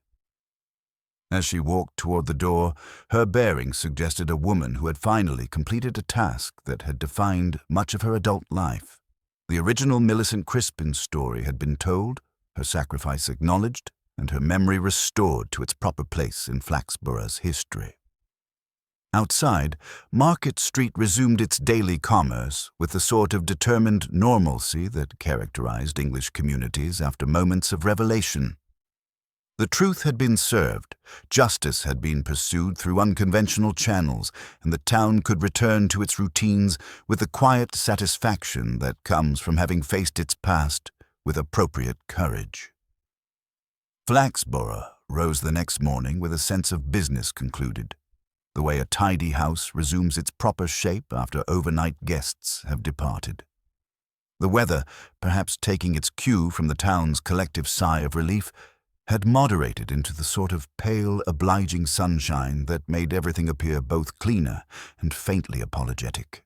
As she walked toward the door, her bearing suggested a woman who had finally completed a task that had defined much of her adult life. The original Millicent Crispin story had been told, her sacrifice acknowledged, and her memory restored to its proper place in Flaxborough's history. Outside, Market Street resumed its daily commerce with the sort of determined normalcy that characterized English communities after moments of revelation. The truth had been served, justice had been pursued through unconventional channels, and the town could return to its routines with the quiet satisfaction that comes from having faced its past with appropriate courage. Flaxborough rose the next morning with a sense of business concluded, the way a tidy house resumes its proper shape after overnight guests have departed. The weather, perhaps taking its cue from the town's collective sigh of relief, had moderated into the sort of pale, obliging sunshine that made everything appear both cleaner and faintly apologetic.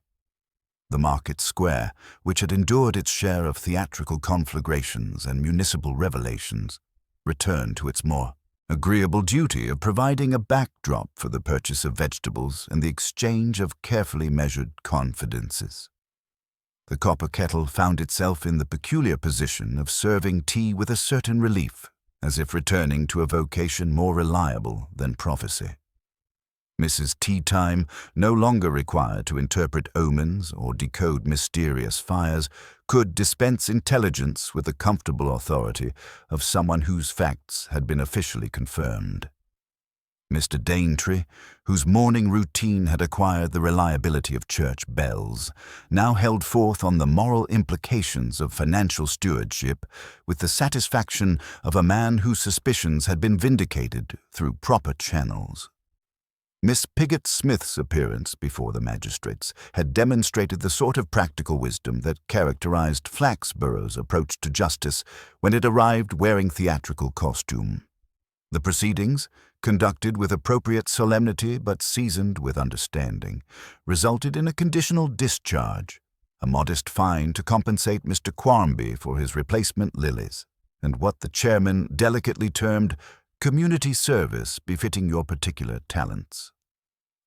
The market square, which had endured its share of theatrical conflagrations and municipal revelations, returned to its more agreeable duty of providing a backdrop for the purchase of vegetables and the exchange of carefully measured confidences. The copper kettle found itself in the peculiar position of serving tea with a certain relief, as if returning to a vocation more reliable than prophecy. Mrs. Teatime, no longer required to interpret omens or decode mysterious fires, could dispense intelligence with the comfortable authority of someone whose facts had been officially confirmed. Mr. Daintree, whose morning routine had acquired the reliability of church bells, now held forth on the moral implications of financial stewardship with the satisfaction of a man whose suspicions had been vindicated through proper channels. Miss Pigott Smith's appearance before the magistrates had demonstrated the sort of practical wisdom that characterized Flaxborough's approach to justice when it arrived wearing theatrical costume. The proceedings, conducted with appropriate solemnity but seasoned with understanding, resulted in a conditional discharge, a modest fine to compensate Mr. Quarmby for his replacement lilies, and what the chairman delicately termed community service befitting your particular talents.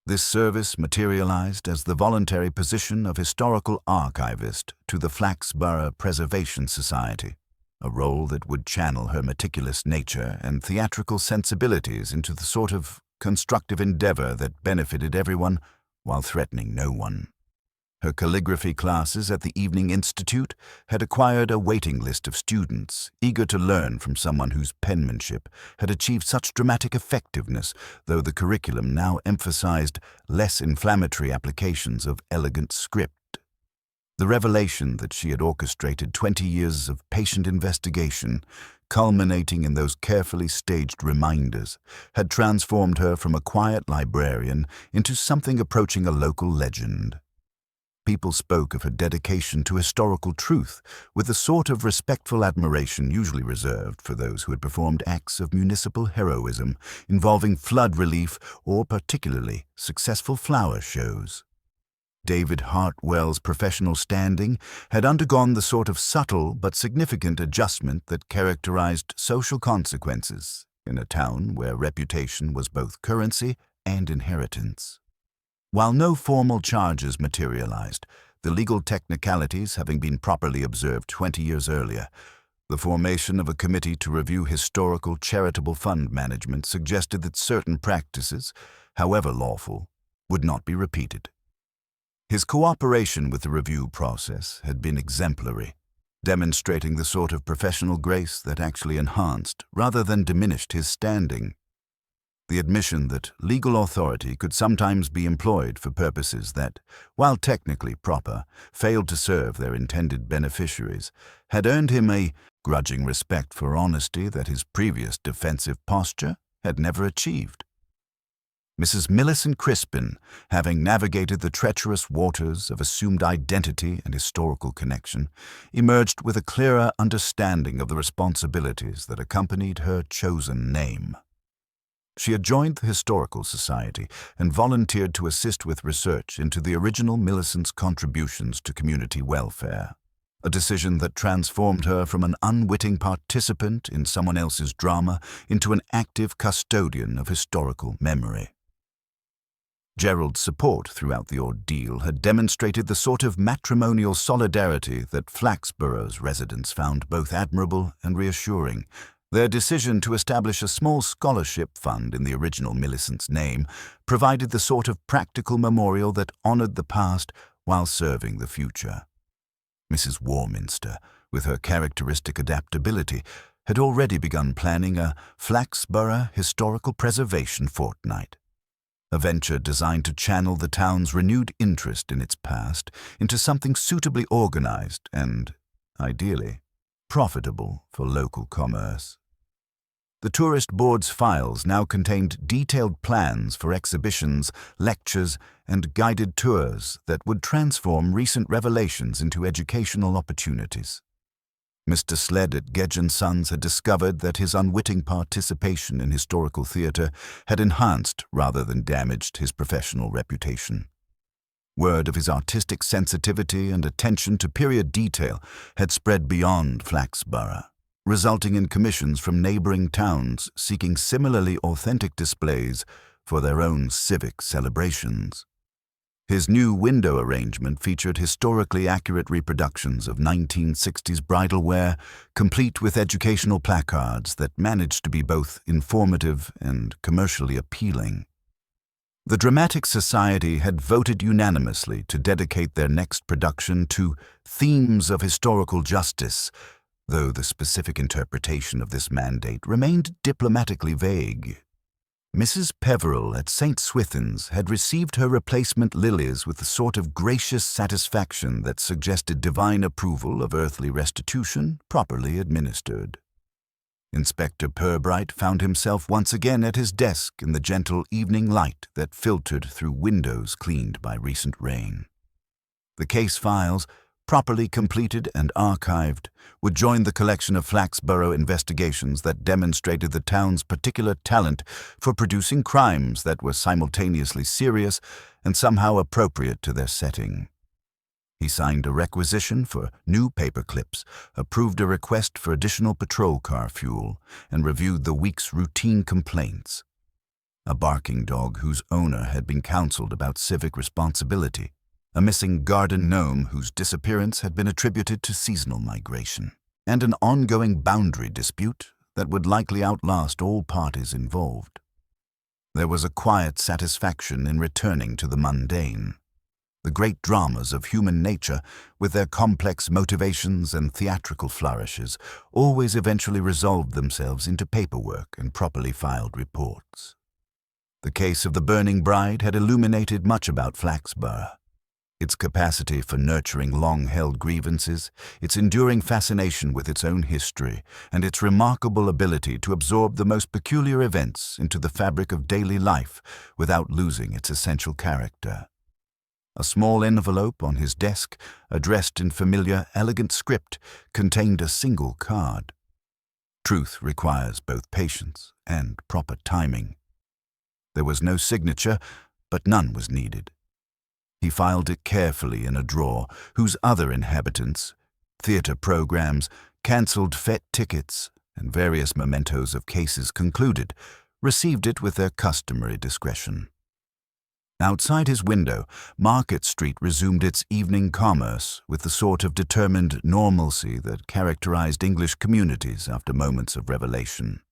This service materialized as the voluntary position of historical archivist to the Flaxborough Preservation Society, a role that would channel her meticulous nature and theatrical sensibilities into the sort of constructive endeavor that benefited everyone while threatening no one. Her calligraphy classes at the Evening Institute had acquired a waiting list of students eager to learn from someone whose penmanship had achieved such dramatic effectiveness, though the curriculum now emphasized less inflammatory applications of elegant script. The revelation that she had orchestrated 20 years of patient investigation, culminating in those carefully staged reminders, had transformed her from a quiet librarian into something approaching a local legend. People spoke of her dedication to historical truth with the sort of respectful admiration usually reserved for those who had performed acts of municipal heroism involving flood relief or particularly successful flower shows. David Hartwell's professional standing had undergone the sort of subtle but significant adjustment that characterized social consequences in a town where reputation was both currency and inheritance. While no formal charges materialized, the legal technicalities having been properly observed 20 years earlier, the formation of a committee to review historical charitable fund management suggested that certain practices, however lawful, would not be repeated. His cooperation with the review process had been exemplary, demonstrating the sort of professional grace that actually enhanced rather than diminished his standing. The admission that legal authority could sometimes be employed for purposes that, while technically proper, failed to serve their intended beneficiaries, had earned him a grudging respect for honesty that his previous defensive posture had never achieved. Mrs. Millicent Crispin, having navigated the treacherous waters of assumed identity and historical connection, emerged with a clearer understanding of the responsibilities that accompanied her chosen name. She had joined the Historical Society and volunteered to assist with research into the original Millicent's contributions to community welfare, a decision that transformed her from an unwitting participant in someone else's drama into an active custodian of historical memory. Gerald's support throughout the ordeal had demonstrated the sort of matrimonial solidarity that Flaxborough's residents found both admirable and reassuring. Their decision to establish a small scholarship fund in the original Millicent's name provided the sort of practical memorial that honored the past while serving the future. Mrs. Warminster, with her characteristic adaptability, had already begun planning a Flaxborough Historical Preservation Fortnight, a venture designed to channel the town's renewed interest in its past into something suitably organized and, ideally, profitable for local commerce. The tourist board's files now contained detailed plans for exhibitions, lectures, and guided tours that would transform recent revelations into educational opportunities. Mr. Sled at Gedge & Sons had discovered that his unwitting participation in historical theatre had enhanced rather than damaged his professional reputation. Word of his artistic sensitivity and attention to period detail had spread beyond Flaxborough, resulting in commissions from neighboring towns seeking similarly authentic displays for their own civic celebrations. His new window arrangement featured historically accurate reproductions of 1960s bridal wear, complete with educational placards that managed to be both informative and commercially appealing. The Dramatic Society had voted unanimously to dedicate their next production to themes of historical justice, though the specific interpretation of this mandate remained diplomatically vague. Mrs. Peveril at St. Swithin's had received her replacement lilies with the sort of gracious satisfaction that suggested divine approval of earthly restitution properly administered. Inspector Purbright found himself once again at his desk in the gentle evening light that filtered through windows cleaned by recent rain. The case files, properly completed and archived, would join the collection of Flaxborough investigations that demonstrated the town's particular talent for producing crimes that were simultaneously serious and somehow appropriate to their setting. He signed a requisition for new paper clips, approved a request for additional patrol car fuel, and reviewed the week's routine complaints. A barking dog whose owner had been counseled about civic responsibility, a missing garden gnome whose disappearance had been attributed to seasonal migration, and an ongoing boundary dispute that would likely outlast all parties involved. There was a quiet satisfaction in returning to the mundane. The great dramas of human nature, with their complex motivations and theatrical flourishes, always eventually resolved themselves into paperwork and properly filed reports. The case of the burning bride had illuminated much about Flaxborough. Its capacity for nurturing long-held grievances, its enduring fascination with its own history, and its remarkable ability to absorb the most peculiar events into the fabric of daily life without losing its essential character. A small envelope on his desk, addressed in familiar, elegant script, contained a single card. Truth requires both patience and proper timing. There was no signature, but none was needed. He filed it carefully in a drawer whose other inhabitants, theatre programs, cancelled fete tickets, and various mementos of cases concluded, received it with their customary discretion. Outside his window, Market Street resumed its evening commerce with the sort of determined normalcy that characterized English communities after moments of revelation.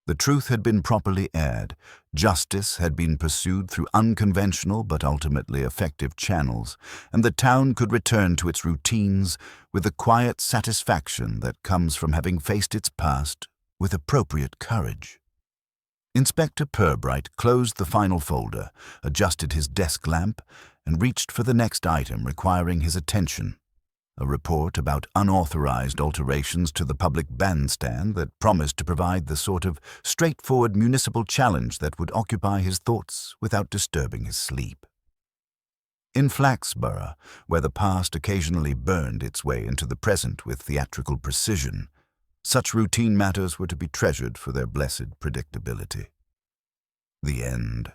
The truth had been properly aired, justice had been pursued through unconventional but ultimately effective channels, and the town could return to its routines with the quiet satisfaction that comes from having faced its past with appropriate courage. Inspector Purbright closed the final folder, adjusted his desk lamp, and reached for the next item requiring his attention. A report about unauthorized alterations to the public bandstand that promised to provide the sort of straightforward municipal challenge that would occupy his thoughts without disturbing his sleep. In Flaxborough, where the past occasionally burned its way into the present with theatrical precision, such routine matters were to be treasured for their blessed predictability. The end.